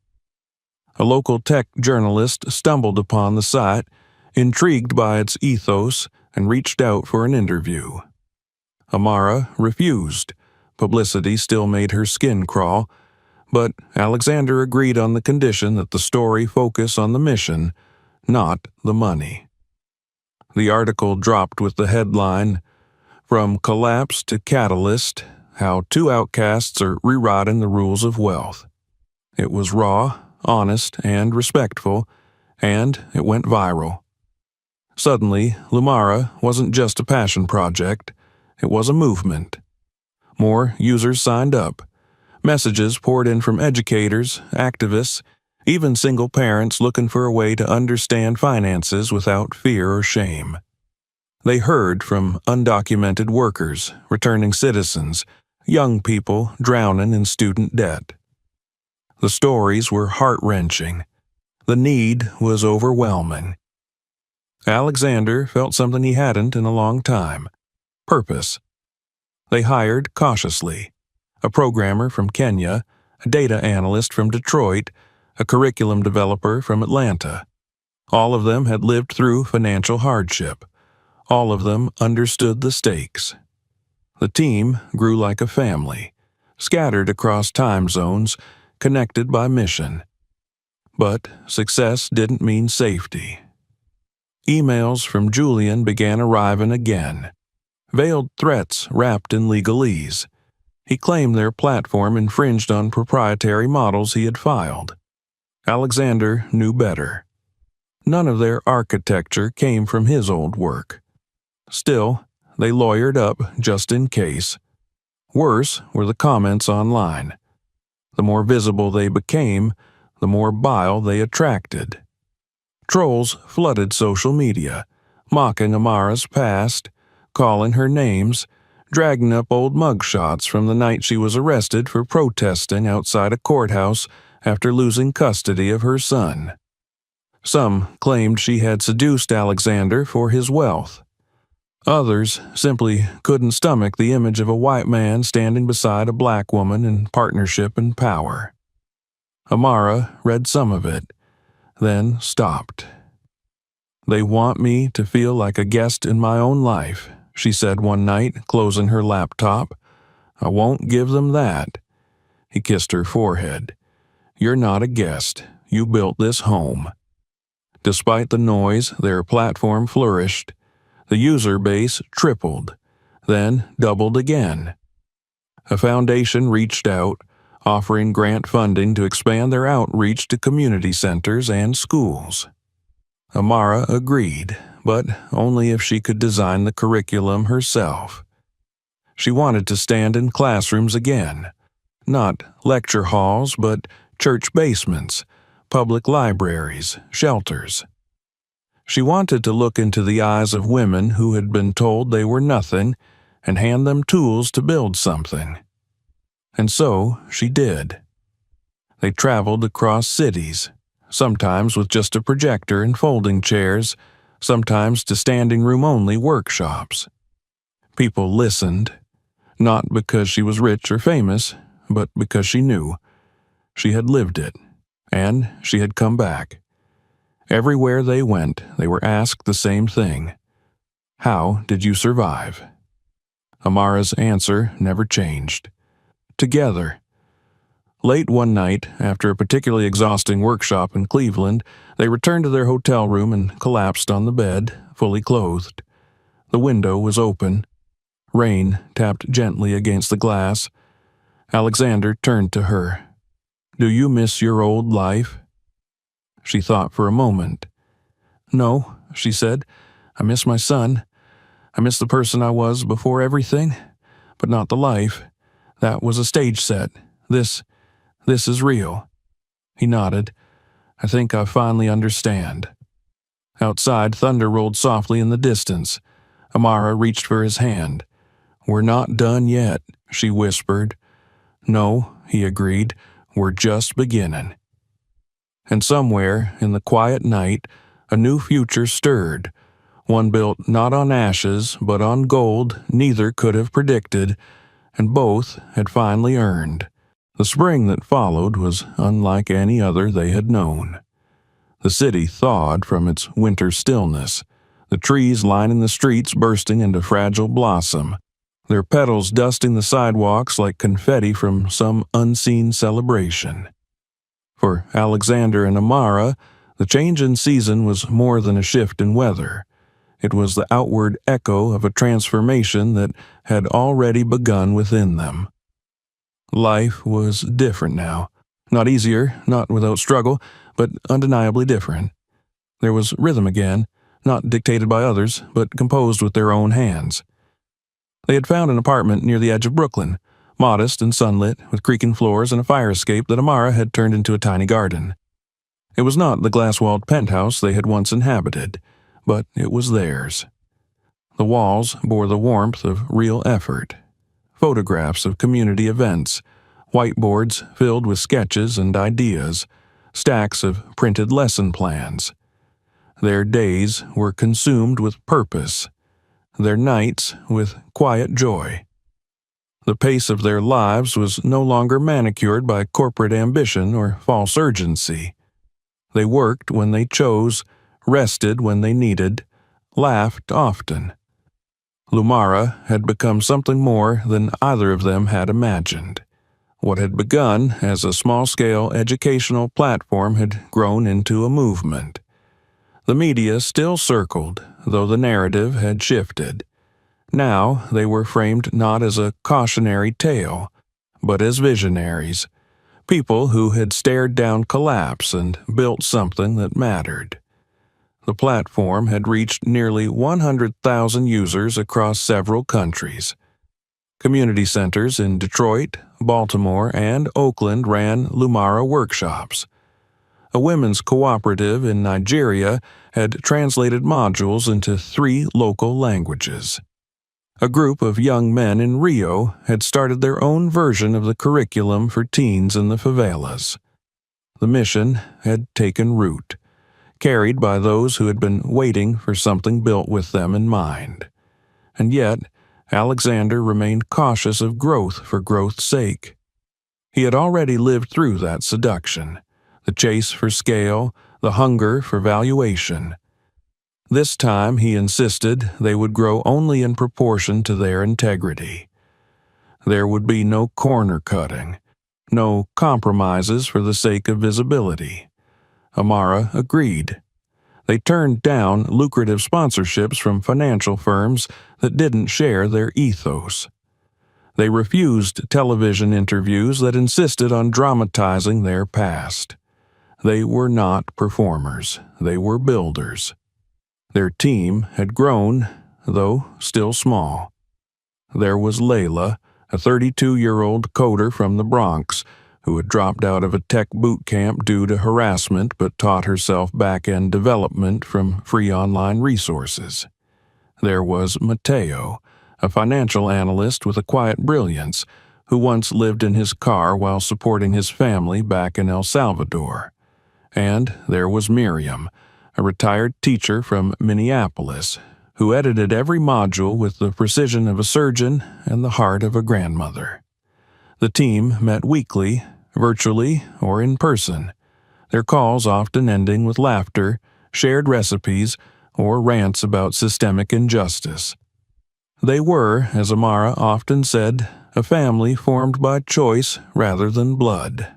A local tech journalist stumbled upon the site, intrigued by its ethos, and reached out for an interview. Amara refused. Publicity still made her skin crawl, but Alexander agreed on the condition that the story focus on the mission, not the money. The article dropped with the headline, "From Collapse to Catalyst, How Two Outcasts Are Rewriting the Rules of Wealth." It was raw, honest, and respectful, and it went viral. Suddenly, Lumara wasn't just a passion project, it was a movement. More users signed up. Messages poured in from educators, activists, even single parents looking for a way to understand finances without fear or shame. They heard from undocumented workers, returning citizens, young people drowning in student debt. The stories were heart-wrenching. The need was overwhelming. Alexander felt something he hadn't in a long time: purpose. They hired cautiously: a programmer from Kenya, a data analyst from Detroit, a curriculum developer from Atlanta. All of them had lived through financial hardship. All of them understood the stakes. The team grew like a family, scattered across time zones, connected by mission. But success didn't mean safety. Emails from Julian began arriving again, veiled threats wrapped in legalese. He claimed their platform infringed on proprietary models he had filed. Alexander knew better. None of their architecture came from his old work. Still, they lawyered up just in case. Worse were the comments online. The more visible they became, the more bile they attracted. Trolls flooded social media, mocking Amara's past, calling her names, dragging up old mugshots from the night she was arrested for protesting outside a courthouse after losing custody of her son. Some claimed she had seduced Alexander for his wealth. Others simply couldn't stomach the image of a white man standing beside a black woman in partnership and power. Amara read some of it, then stopped. "They want me to feel like a guest in my own life," she said one night, closing her laptop. "I won't give them that." He kissed her forehead. "You're not a guest. You built this home." Despite the noise, their platform flourished. The user base tripled, then doubled again. A foundation reached out, offering grant funding to expand their outreach to community centers and schools. Amara agreed, but only if she could design the curriculum herself. She wanted to stand in classrooms again, not lecture halls, but church basements, public libraries, shelters. She wanted to look into the eyes of women who had been told they were nothing and hand them tools to build something. And so she did. They traveled across cities, sometimes with just a projector and folding chairs, sometimes to standing-room-only workshops. People listened, not because she was rich or famous, but because she knew. She had lived it, and she had come back. Everywhere they went, they were asked the same thing: "How did you survive?" Amara's answer never changed: "Together." Late one night, after a particularly exhausting workshop in Cleveland, they returned to their hotel room and collapsed on the bed, fully clothed. The window was open. Rain tapped gently against the glass. Alexander turned to her. "Do you miss your old life?" She thought for a moment. "No," she said. "I miss my son. I miss the person I was before everything, but not the life. That was a stage set. This is real." He nodded. "I think I finally understand." Outside, thunder rolled softly in the distance. Amara reached for his hand. "We're not done yet," she whispered. "No," he agreed. "We're just beginning." And somewhere, in the quiet night, a new future stirred, one built not on ashes, but on gold neither could have predicted, and both had finally earned. The spring that followed was unlike any other they had known. The city thawed from its winter stillness, the trees lining the streets bursting into fragile blossom, their petals dusting the sidewalks like confetti from some unseen celebration. For Alexander and Amara, the change in season was more than a shift in weather. It was the outward echo of a transformation that had already begun within them. Life was different now. Not easier, not without struggle, but undeniably different. There was rhythm again, not dictated by others, but composed with their own hands. They had found an apartment near the edge of Brooklyn, modest and sunlit, with creaking floors and a fire escape that Amara had turned into a tiny garden. It was not the glass-walled penthouse they had once inhabited, but it was theirs. The walls bore the warmth of real effort. Photographs of community events, whiteboards filled with sketches and ideas, stacks of printed lesson plans. Their days were consumed with purpose, their nights with quiet joy. The pace of their lives was no longer manicured by corporate ambition or false urgency. They worked when they chose, rested when they needed, laughed often. Lumara had become something more than either of them had imagined. What had begun as a small-scale educational platform had grown into a movement. The media still circled, though the narrative had shifted. Now they were framed not as a cautionary tale, but as visionaries, people who had stared down collapse and built something that mattered. The platform had reached nearly 100,000 users across several countries. Community centers in Detroit, Baltimore, and Oakland ran Lumara workshops. A women's cooperative in Nigeria had translated modules into 3 local languages. A group of young men in Rio had started their own version of the curriculum for teens in the favelas. The mission had taken root, carried by those who had been waiting for something built with them in mind. And yet, Alexander remained cautious of growth for growth's sake. He had already lived through that seduction, the chase for scale, the hunger for valuation. This time, he insisted, they would grow only in proportion to their integrity. There would be no corner cutting, no compromises for the sake of visibility. Amara agreed. They turned down lucrative sponsorships from financial firms that didn't share their ethos. They refused television interviews that insisted on dramatizing their past. They were not performers, they were builders. Their team had grown, though still small. There was Layla, a 32-year-old coder from the Bronx, who had dropped out of a tech boot camp due to harassment but taught herself back-end development from free online resources. There was Mateo, a financial analyst with a quiet brilliance, who once lived in his car while supporting his family back in El Salvador. And there was Miriam, a retired teacher from Minneapolis, who edited every module with the precision of a surgeon and the heart of a grandmother. The team met weekly, virtually or in person, their calls often ending with laughter, shared recipes, or rants about systemic injustice. They were, as Amara often said, a family formed by choice rather than blood.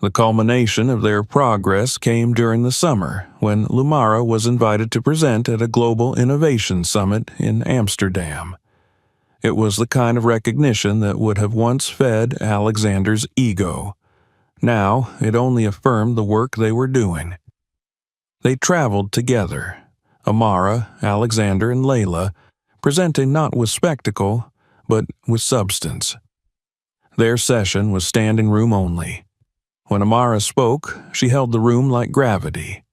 The culmination of their progress came during the summer, when Lumara was invited to present at a global innovation summit in Amsterdam. It was the kind of recognition that would have once fed Alexander's ego. Now it only affirmed the work they were doing. They traveled together, Amara, Alexander, and Layla, presenting not with spectacle, but with substance. Their session was standing room only. When Amara spoke, she held the room like gravity.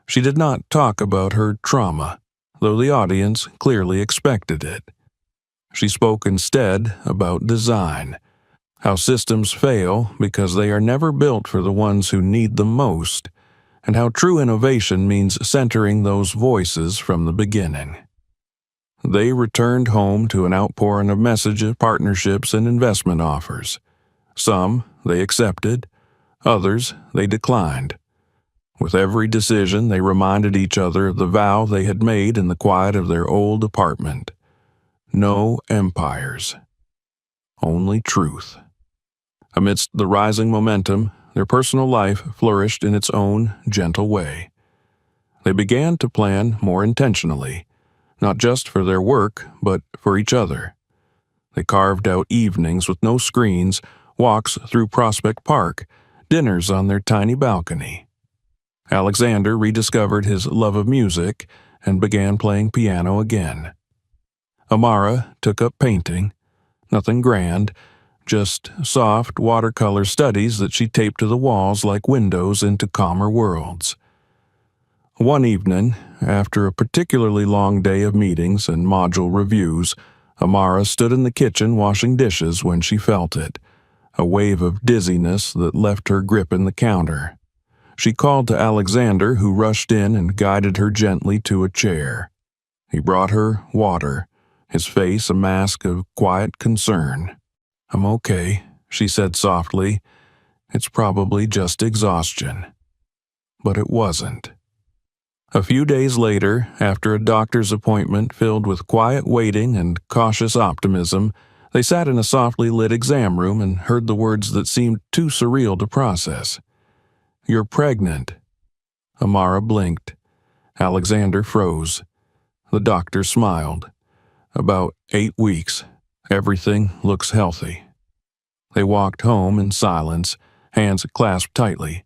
She did not talk about her trauma, though the audience clearly expected it. She spoke instead about design, how systems fail because they are never built for the ones who need them most, and how true innovation means centering those voices from the beginning. They returned home to an outpouring of messages, partnerships, and investment offers. Some they accepted, others they declined. With every decision, they reminded each other of the vow they had made in the quiet of their old apartment. No empires, only truth. Amidst the rising momentum, their personal life flourished in its own gentle way. They began to plan more intentionally, not just for their work, but for each other. They carved out evenings with no screens, walks through Prospect Park, dinners on their tiny balcony. Alexander rediscovered his love of music and began playing piano again. Amara took up painting, nothing grand, just soft watercolor studies that she taped to the walls like windows into calmer worlds. One evening, after a particularly long day of meetings and module reviews, Amara stood in the kitchen washing dishes when she felt it, a wave of dizziness that left her gripping the counter. She called to Alexander, who rushed in and guided her gently to a chair. He brought her water, his face a mask of quiet concern. "I'm okay," she said softly. "It's probably just exhaustion." But it wasn't. A few days later, after a doctor's appointment filled with quiet waiting and cautious optimism, they sat in a softly lit exam room and heard the words that seemed too surreal to process. "You're pregnant." Amara blinked. Alexander froze. The doctor smiled. "About 8 weeks. Everything looks healthy." They walked home in silence, hands clasped tightly.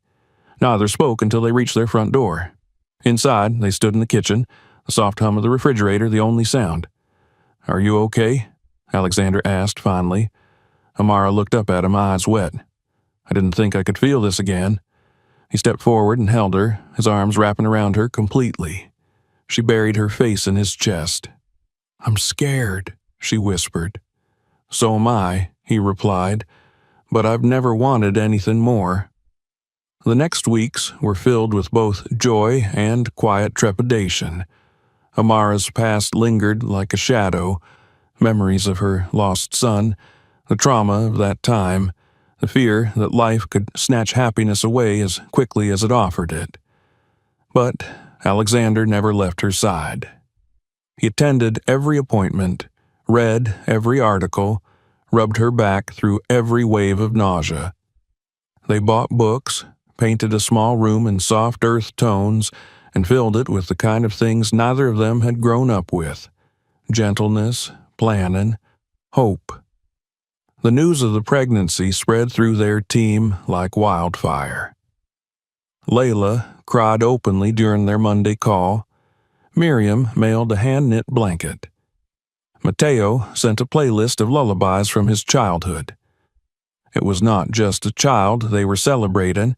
Neither spoke until they reached their front door. Inside, they stood in the kitchen, the soft hum of the refrigerator the only sound. "Are you okay?" Alexander asked finally. Amara looked up at him, eyes wet. "I didn't think I could feel this again." He stepped forward and held her, his arms wrapping around her completely. She buried her face in his chest. "I'm scared," she whispered. "So am I," he replied, "but I've never wanted anything more." The next weeks were filled with both joy and quiet trepidation. Amara's past lingered like a shadow, memories of her lost son, the trauma of that time, the fear that life could snatch happiness away as quickly as it offered it. But Alexander never left her side. He attended every appointment, read every article, rubbed her back through every wave of nausea. They bought books, painted a small room in soft earth tones, and filled it with the kind of things neither of them had grown up with: gentleness, planning, hope. The news of the pregnancy spread through their team like wildfire. Layla cried openly during their Monday call. Miriam mailed a hand-knit blanket. Mateo sent a playlist of lullabies from his childhood. It was not just a child they were celebrating.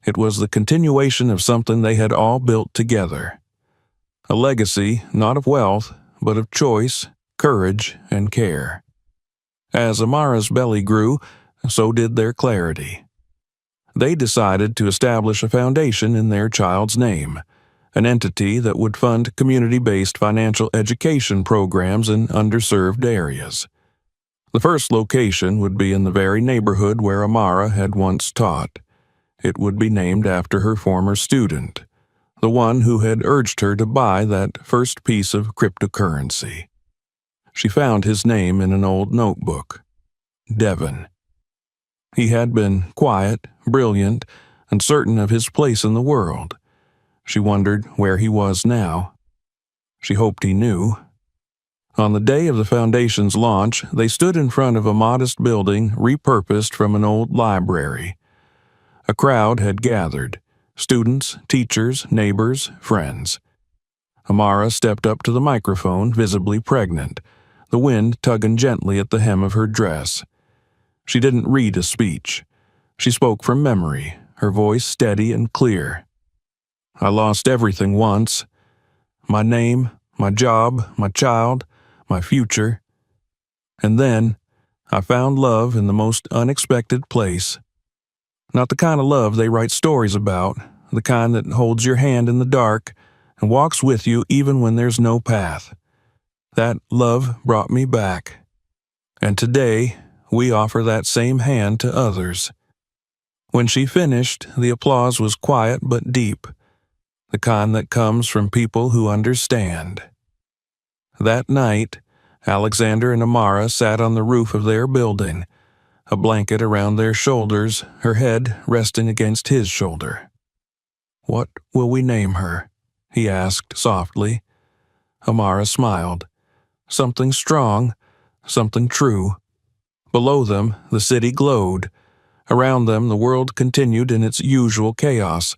It was the continuation of something they had all built together. A legacy not of wealth, but of choice, courage, and care. As Amara's belly grew, so did their clarity. They decided to establish a foundation in their child's name, an entity that would fund community-based financial education programs in underserved areas. The first location would be in the very neighborhood where Amara had once taught. It would be named after her former student, the one who had urged her to buy that first piece of cryptocurrency. She found his name in an old notebook. Devon. He had been quiet, brilliant, and certain of his place in the world. She wondered where he was now. She hoped he knew. On the day of the foundation's launch, they stood in front of a modest building repurposed from an old library. A crowd had gathered: students, teachers, neighbors, friends. Amara stepped up to the microphone, visibly pregnant, the wind tugging gently at the hem of her dress. She didn't read a speech. She spoke from memory, her voice steady and clear. "I lost everything once. My name, my job, my child, my future. And then I found love in the most unexpected place. Not the kind of love they write stories about, the kind that holds your hand in the dark and walks with you even when there's no path. That love brought me back. And today, we offer that same hand to others." When she finished, the applause was quiet but deep, the kind that comes from people who understand. That night, Alexander and Amara sat on the roof of their building, a blanket around their shoulders, her head resting against his shoulder. "What will we name her?" he asked softly. Amara smiled. Something strong, something true. Below them, the city glowed. Around them, the world continued in its usual chaos.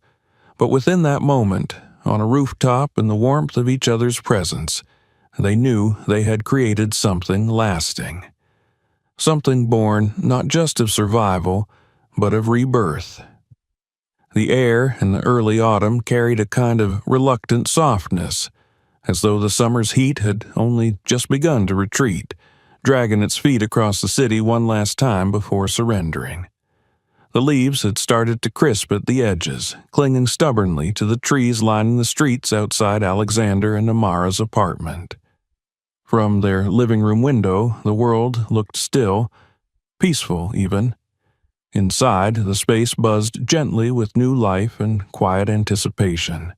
But within that moment, on a rooftop in the warmth of each other's presence, they knew they had created something lasting. Something born not just of survival, but of rebirth. The air in the early autumn carried a kind of reluctant softness, as though the summer's heat had only just begun to retreat, dragging its feet across the city one last time before surrendering. The leaves had started to crisp at the edges, clinging stubbornly to the trees lining the streets outside Alexander and Amara's apartment. From their living room window, the world looked still, peaceful even. Inside, the space buzzed gently with new life and quiet anticipation.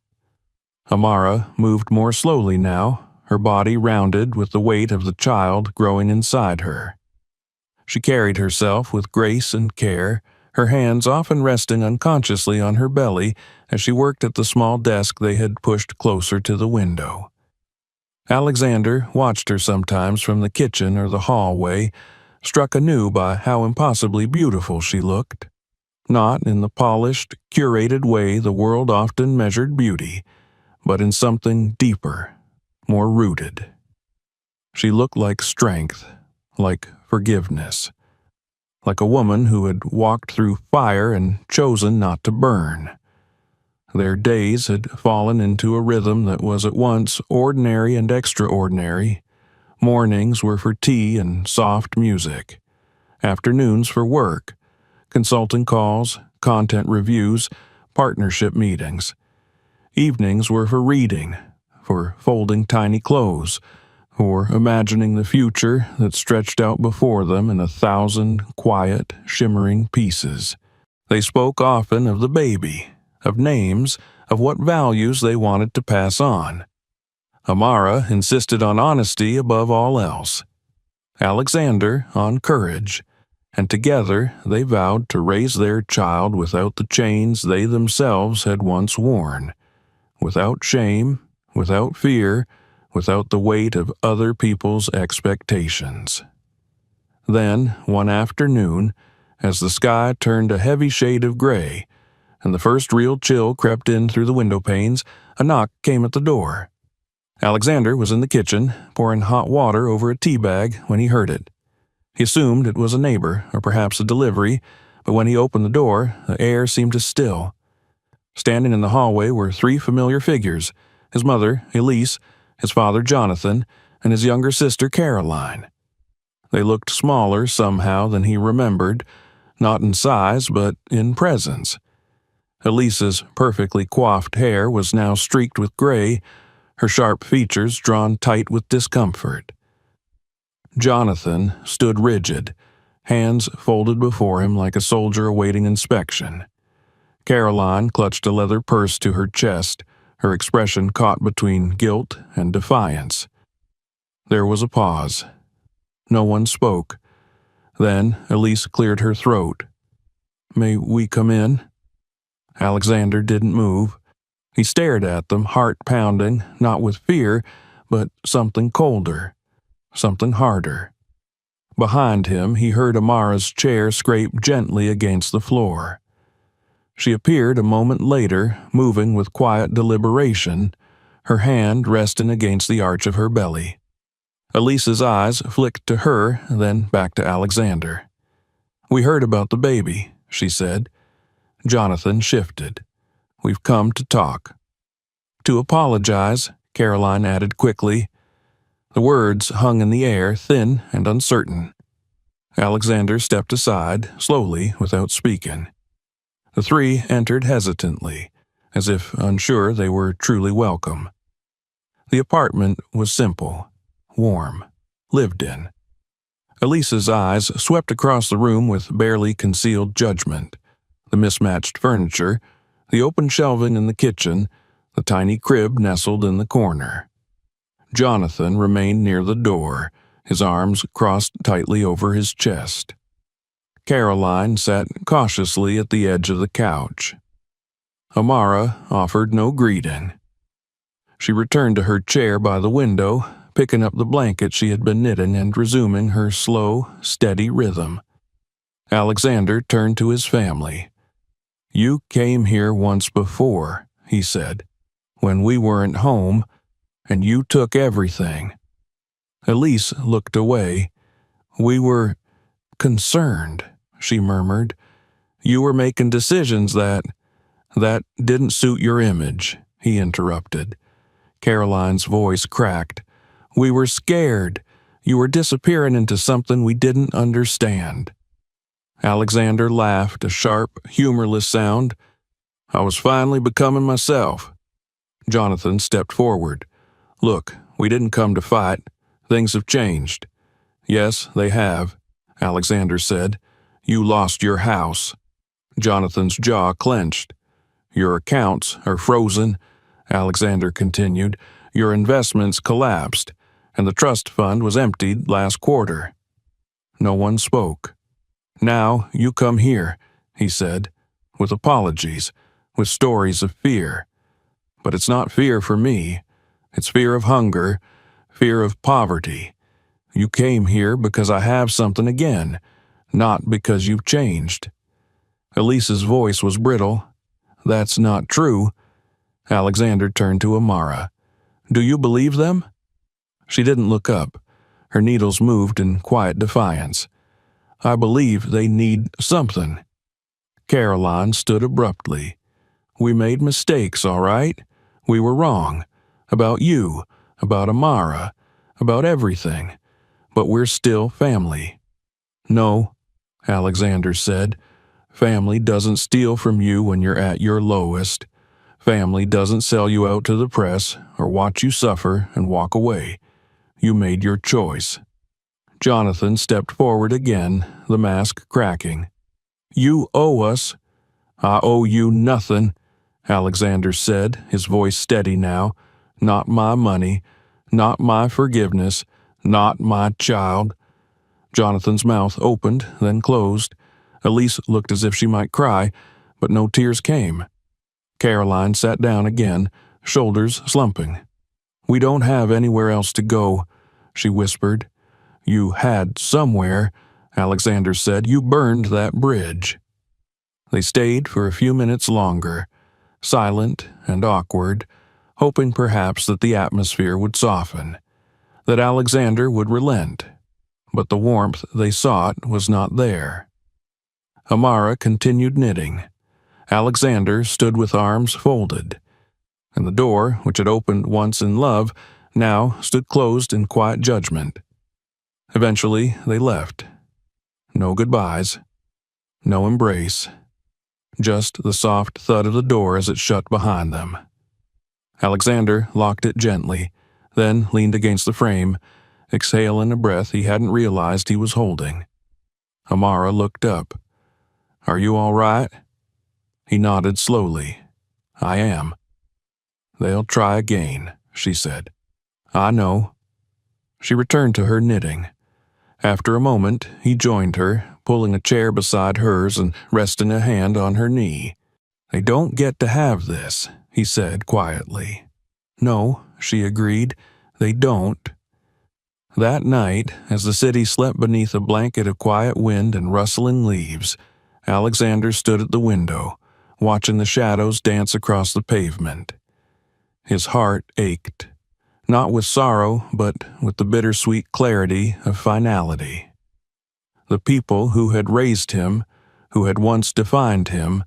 Amara moved more slowly now, her body rounded with the weight of the child growing inside her. She carried herself with grace and care, her hands often resting unconsciously on her belly as she worked at the small desk they had pushed closer to the window. Alexander watched her sometimes from the kitchen or the hallway, struck anew by how impossibly beautiful she looked. Not in the polished, curated way the world often measured beauty, but in something deeper, more rooted. She looked like strength, like forgiveness, like a woman who had walked through fire and chosen not to burn. Their days had fallen into a rhythm that was at once ordinary and extraordinary. Mornings were for tea and soft music, afternoons for work, consulting calls, content reviews, partnership meetings. Evenings were for reading, for folding tiny clothes, for imagining the future that stretched out before them in 1,000 quiet, shimmering pieces. They spoke often of the baby, of names, of what values they wanted to pass on. Amara insisted on honesty above all else. Alexander on courage, and together they vowed to raise their child without the chains they themselves had once worn, without shame, without fear, without the weight of other people's expectations. Then, one afternoon, as the sky turned a heavy shade of gray, and the first real chill crept in through the window panes, a knock came at the door. Alexander was in the kitchen, pouring hot water over a tea bag when he heard it. He assumed it was a neighbor, or perhaps a delivery, but when he opened the door, the air seemed to still. Standing in the hallway were 3 familiar figures: his mother, Elise, his father, Jonathan, and his younger sister, Caroline. They looked smaller somehow than he remembered, not in size, but in presence. Elise's perfectly coiffed hair was now streaked with gray, her sharp features drawn tight with discomfort. Jonathan stood rigid, hands folded before him like a soldier awaiting inspection. Caroline clutched a leather purse to her chest, her expression caught between guilt and defiance. There was a pause. No one spoke. Then Elise cleared her throat. "May we come in?" Alexander didn't move. He stared at them, heart pounding, not with fear, but something colder, something harder. Behind him, he heard Amara's chair scrape gently against the floor. She appeared a moment later, moving with quiet deliberation, her hand resting against the arch of her belly. Elise's eyes flicked to her, then back to Alexander. "We heard about the baby," she said. Jonathan shifted. "We've come to talk." "To apologize," Caroline added quickly. The words hung in the air, thin and uncertain. Alexander stepped aside, slowly, without speaking. The 3 entered hesitantly, as if unsure they were truly welcome. The apartment was simple, warm, lived in. Elise's eyes swept across the room with barely concealed judgment. The mismatched furniture, the open shelving in the kitchen, the tiny crib nestled in the corner. Jonathan remained near the door, his arms crossed tightly over his chest. Caroline sat cautiously at the edge of the couch. Amara offered no greeting. She returned to her chair by the window, picking up the blanket she had been knitting and resuming her slow, steady rhythm. Alexander turned to his family. "You came here once before," he said, "when we weren't home, and you took everything." Elise looked away. "We were concerned," she murmured. "You were making decisions that—" That didn't suit your image, he interrupted. Caroline's voice cracked. We were scared. You were disappearing into something we didn't understand. Alexander laughed, a sharp, humorless sound. I was finally becoming myself. Jonathan stepped forward. Look, we didn't come to fight. Things have changed. Yes, they have, Alexander said. You lost your house. Jonathan's jaw clenched. Your accounts are frozen, Alexander continued. Your investments collapsed, and the trust fund was emptied last quarter. No one spoke. Now you come here, he said, with apologies, with stories of fear. But it's not fear for me. It's fear of hunger, fear of poverty. You came here because I have something again, not because you've changed. Elise's voice was brittle. That's not true. Alexander turned to Amara. Do you believe them? She didn't look up. Her needles moved in quiet defiance. I believe they need something. Caroline stood abruptly. We made mistakes, all right? We were wrong. About you, about Amara, about everything. But we're still family. No, Alexander said. Family doesn't steal from you when you're at your lowest. Family doesn't sell you out to the press or watch you suffer and walk away. You made your choice. Jonathan stepped forward again, the mask cracking. You owe us. I owe you nothing, Alexander said, his voice steady now. Not my money, not my forgiveness, not my child. Jonathan's mouth opened, then closed. Elise looked as if she might cry, but no tears came. Caroline sat down again, shoulders slumping. We don't have anywhere else to go, she whispered. You had somewhere, Alexander said. You burned that bridge. They stayed for a few minutes longer, silent and awkward, hoping perhaps that the atmosphere would soften, that Alexander would relent. But the warmth they sought was not there. Amara continued knitting. Alexander stood with arms folded, and the door, which had opened once in love, now stood closed in quiet judgment. Eventually, they left. No goodbyes, no embrace, just the soft thud of the door as it shut behind them. Alexander locked it gently, then leaned against the frame, exhaling a breath he hadn't realized he was holding. Amara looked up. Are you all right? He nodded slowly. I am. They'll try again, she said. I know. She returned to her knitting. After a moment, he joined her, pulling a chair beside hers and resting a hand on her knee. They don't get to have this, he said quietly. No, she agreed. They don't. That night, as the city slept beneath a blanket of quiet wind and rustling leaves, Alexander stood at the window, watching the shadows dance across the pavement. His heart ached, not with sorrow, but with the bittersweet clarity of finality. The people who had raised him, who had once defined him,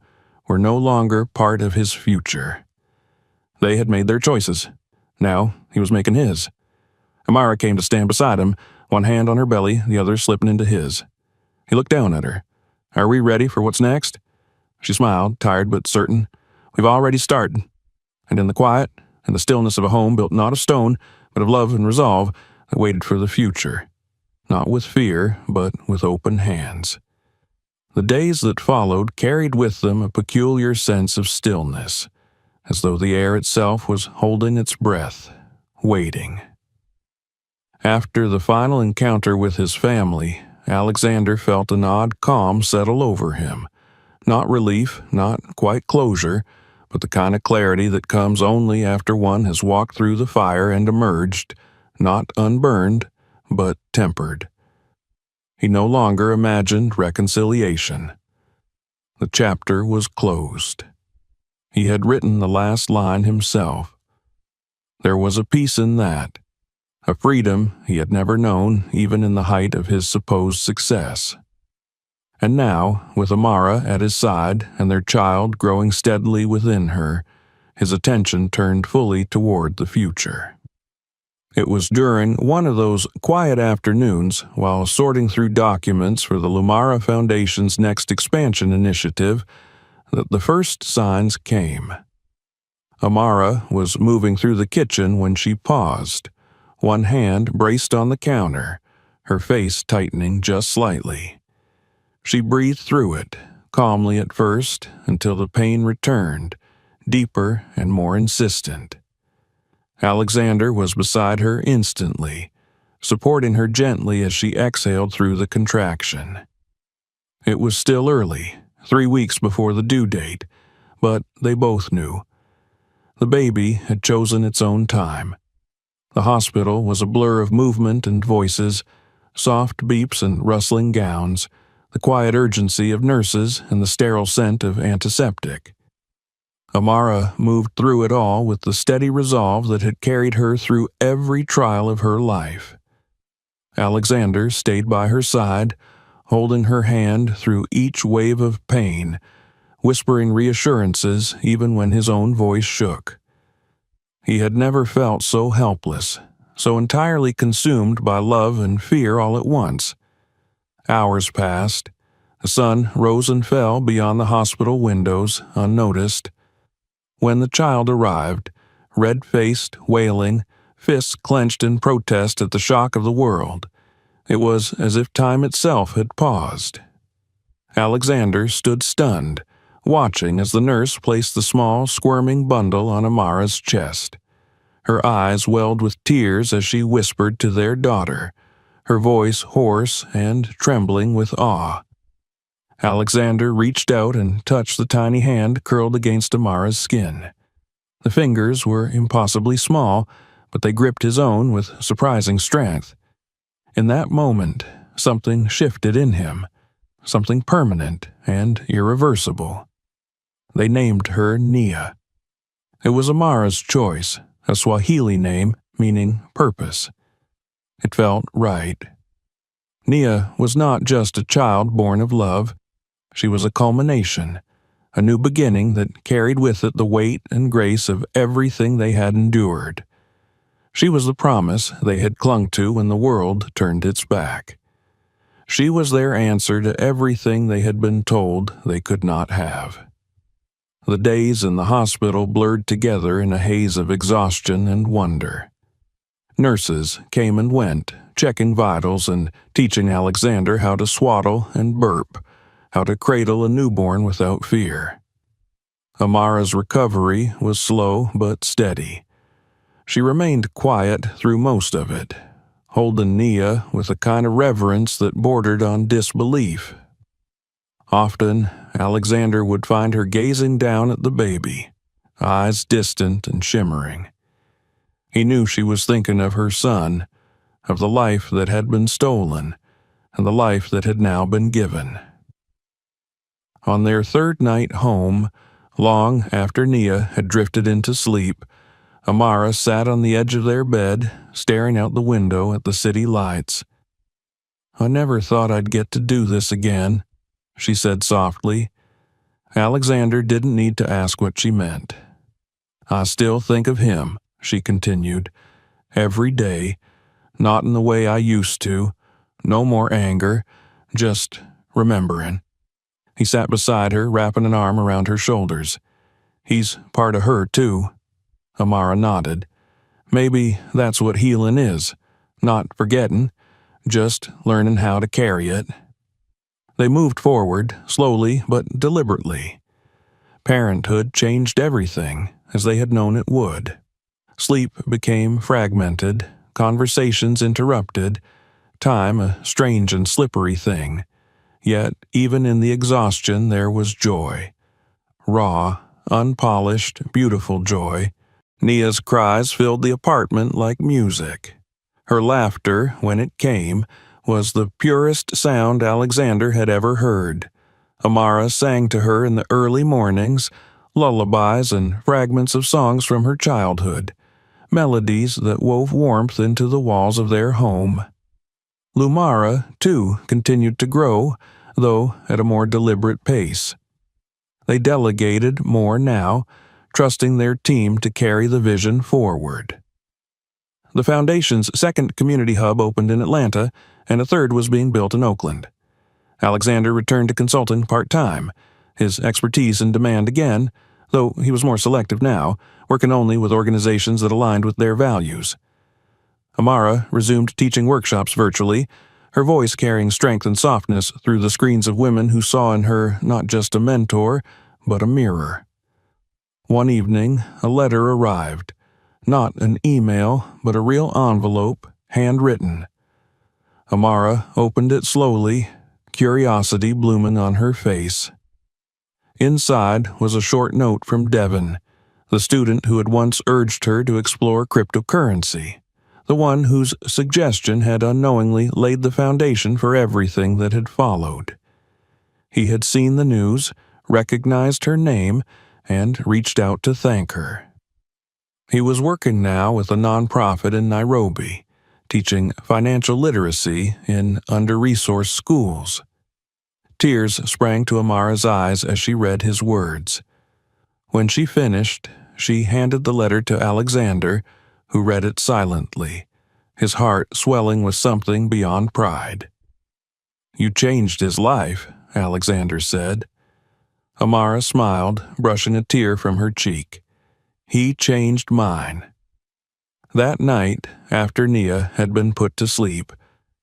were no longer part of his future. They had made their choices. Now he was making his. Amara came to stand beside him, one hand on her belly, the other slipping into his. He looked down at her. Are we ready for what's next? She smiled, tired but certain. We've already started. And in the quiet and the stillness of a home built not of stone, but of love and resolve, that waited for the future, not with fear, but with open hands. The days that followed carried with them a peculiar sense of stillness, as though the air itself was holding its breath, waiting. After the final encounter with his family, Alexander felt an odd calm settle over him. Not relief, not quite closure, but the kind of clarity that comes only after one has walked through the fire and emerged, not unburned, but tempered. He no longer imagined reconciliation. The chapter was closed. He had written the last line himself. There was a peace in that, a freedom he had never known even in the height of his supposed success. And now, with Amara at his side and their child growing steadily within her, his attention turned fully toward the future. It was during one of those quiet afternoons, while sorting through documents for the Lumara Foundation's next expansion initiative, that the first signs came. Amara was moving through the kitchen when she paused, one hand braced on the counter, her face tightening just slightly. She breathed through it, calmly at first, until the pain returned, deeper and more insistent. Alexander was beside her instantly, supporting her gently as she exhaled through the contraction. It was still early, 3 weeks before the due date, but they both knew. The baby had chosen its own time. The hospital was a blur of movement and voices, soft beeps and rustling gowns, the quiet urgency of nurses and the sterile scent of antiseptic. Amara moved through it all with the steady resolve that had carried her through every trial of her life. Alexander stayed by her side, holding her hand through each wave of pain, whispering reassurances even when his own voice shook. He had never felt so helpless, so entirely consumed by love and fear all at once. Hours passed. The sun rose and fell beyond the hospital windows, unnoticed. When the child arrived, red-faced, wailing, fists clenched in protest at the shock of the world, it was as if time itself had paused. Alexander stood stunned, watching as the nurse placed the small, squirming bundle on Amara's chest. Her eyes welled with tears as she whispered to their daughter, her voice hoarse and trembling with awe. Alexander reached out and touched the tiny hand curled against Amara's skin. The fingers were impossibly small, but they gripped his own with surprising strength. In that moment, something shifted in him, something permanent and irreversible. They named her Nia. It was Amara's choice, a Swahili name meaning purpose. It felt right. Nia was not just a child born of love. She was a culmination, a new beginning that carried with it the weight and grace of everything they had endured. She was the promise they had clung to when the world turned its back. She was their answer to everything they had been told they could not have. The days in the hospital blurred together in a haze of exhaustion and wonder. Nurses came and went, checking vitals and teaching Alexander how to swaddle and burp, how to cradle a newborn without fear. Amara's recovery was slow but steady. She remained quiet through most of it, holding Nia with a kind of reverence that bordered on disbelief. Often, Alexander would find her gazing down at the baby, eyes distant and shimmering. He knew she was thinking of her son, of the life that had been stolen, and the life that had now been given. On their third night home, long after Nia had drifted into sleep, Amara sat on the edge of their bed, staring out the window at the city lights. "I never thought I'd get to do this again," she said softly. Alexander didn't need to ask what she meant. "I still think of him," she continued, "every day, not in the way I used to, no more anger, just remembering." He sat beside her, wrapping an arm around her shoulders. "He's part of her, too." Amara nodded. "Maybe that's what healing is, not forgetting, just learning how to carry it." They moved forward, slowly but deliberately. Parenthood changed everything, as they had known it would. Sleep became fragmented, conversations interrupted, time a strange and slippery thing. Yet, even in the exhaustion, there was joy. Raw, unpolished, beautiful joy. Nia's cries filled the apartment like music. Her laughter, when it came, was the purest sound Alexander had ever heard. Amara sang to her in the early mornings, lullabies and fragments of songs from her childhood, melodies that wove warmth into the walls of their home. Lumara, too, continued to grow, though at a more deliberate pace. They delegated more now, trusting their team to carry the vision forward. The Foundation's second community hub opened in Atlanta, and a third was being built in Oakland. Alexander returned to consulting part-time, his expertise in demand again, though he was more selective now, working only with organizations that aligned with their values. Amara resumed teaching workshops virtually, her voice carrying strength and softness through the screens of women who saw in her not just a mentor, but a mirror. One evening, a letter arrived. Not an email, but a real envelope, handwritten. Amara opened it slowly, curiosity blooming on her face. Inside was a short note from Devin, the student who had once urged her to explore cryptocurrency, the one whose suggestion had unknowingly laid the foundation for everything that had followed. He had seen the news, recognized her name, and reached out to thank her. He was working now with a nonprofit in Nairobi, teaching financial literacy in under-resourced schools. Tears sprang to Amara's eyes as she read his words. When she finished, she handed the letter to Alexander, who read it silently, his heart swelling with something beyond pride. "You changed his life," Alexander said. Amara smiled, brushing a tear from her cheek. "He changed mine." That night, after Nia had been put to sleep,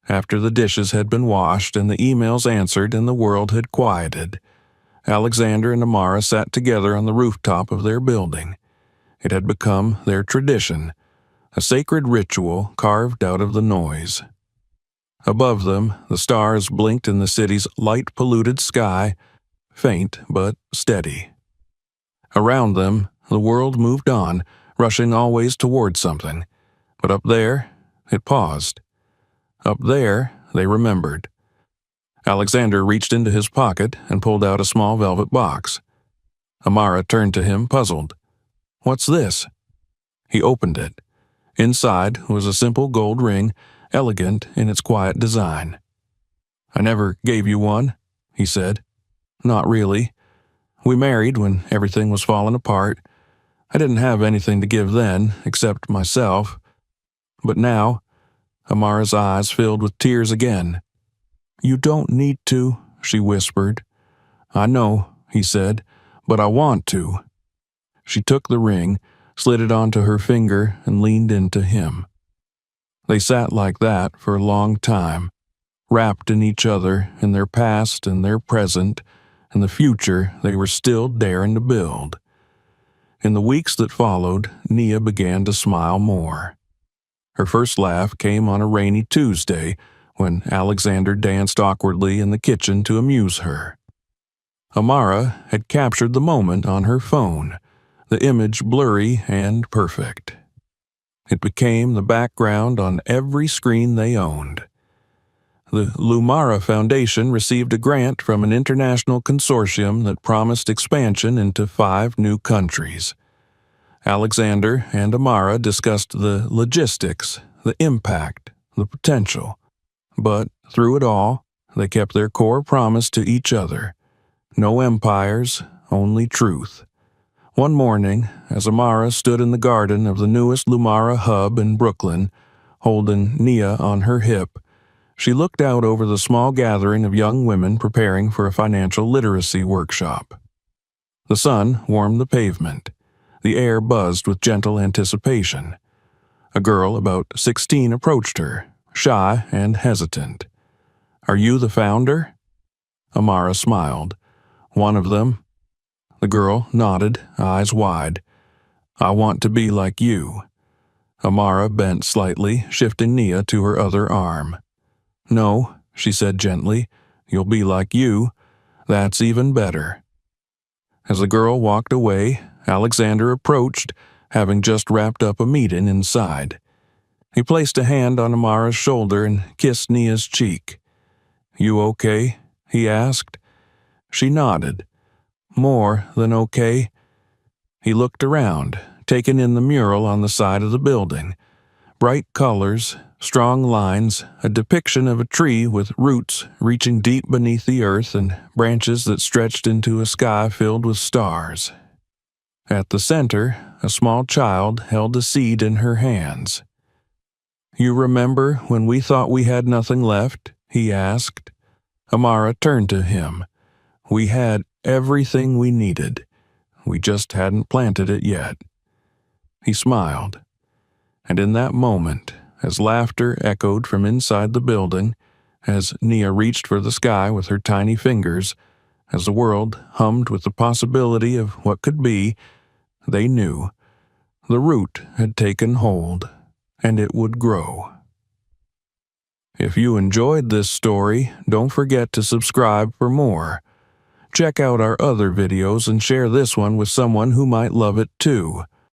after the dishes had been washed and the emails answered and the world had quieted, Alexander and Amara sat together on the rooftop of their building. It had become their tradition, a sacred ritual carved out of the noise. Above them, the stars blinked in the city's light-polluted sky, faint but steady. Around them, the world moved on, rushing always toward something. But up there, it paused. Up there, they remembered. Alexander reached into his pocket and pulled out a small velvet box. Amara turned to him, puzzled. "What's this?" He opened it. Inside was a simple gold ring, elegant in its quiet design. "I never gave you one," he said. "Not really. We married when everything was falling apart. I didn't have anything to give then, except myself. But now," Amara's eyes filled with tears again. "You don't need to," she whispered. "I know," he said, "but I want to." She took the ring, slid it onto her finger, and leaned into him. They sat like that for a long time, wrapped in each other, in their past and their present, and the future they were still daring to build. In the weeks that followed, Nia began to smile more. Her first laugh came on a rainy Tuesday when Alexander danced awkwardly in the kitchen to amuse her. Amara had captured the moment on her phone, the image blurry and perfect. It became the background on every screen they owned. The Lumara Foundation received a grant from an international consortium that promised expansion into 5 new countries. Alexander and Amara discussed the logistics, the impact, the potential. But through it all, they kept their core promise to each other. No empires, only truth. One morning, as Amara stood in the garden of the newest Lumara hub in Brooklyn, holding Nia on her hip, she looked out over the small gathering of young women preparing for a financial literacy workshop. The sun warmed the pavement. The air buzzed with gentle anticipation. A girl about 16 approached her, shy and hesitant. "Are you the founder?" Amara smiled. "One of them." The girl nodded, eyes wide. "I want to be like you." Amara bent slightly, shifting Nia to her other arm. "No," she said gently, "you'll be like you. That's even better." As the girl walked away, Alexander approached, having just wrapped up a meeting inside. He placed a hand on Amara's shoulder and kissed Nia's cheek. "You okay?" he asked. She nodded. "More than okay." He looked around, taking in the mural on the side of the building. Bright colors, Strong lines, a depiction of a tree with roots reaching deep beneath the earth and branches that stretched into a sky filled with stars. At the center, a small child held a seed in her hands. "You remember when we thought we had nothing left?" he asked. Amara turned to him. "We had everything we needed. We just hadn't planted it yet." He smiled. And in that moment, as laughter echoed from inside the building, as Nia reached for the sky with her tiny fingers, as the world hummed with the possibility of what could be, they knew the root had taken hold, and it would grow. If you enjoyed this story, don't forget to subscribe for more. Check out our other videos and share this one with someone who might love it too.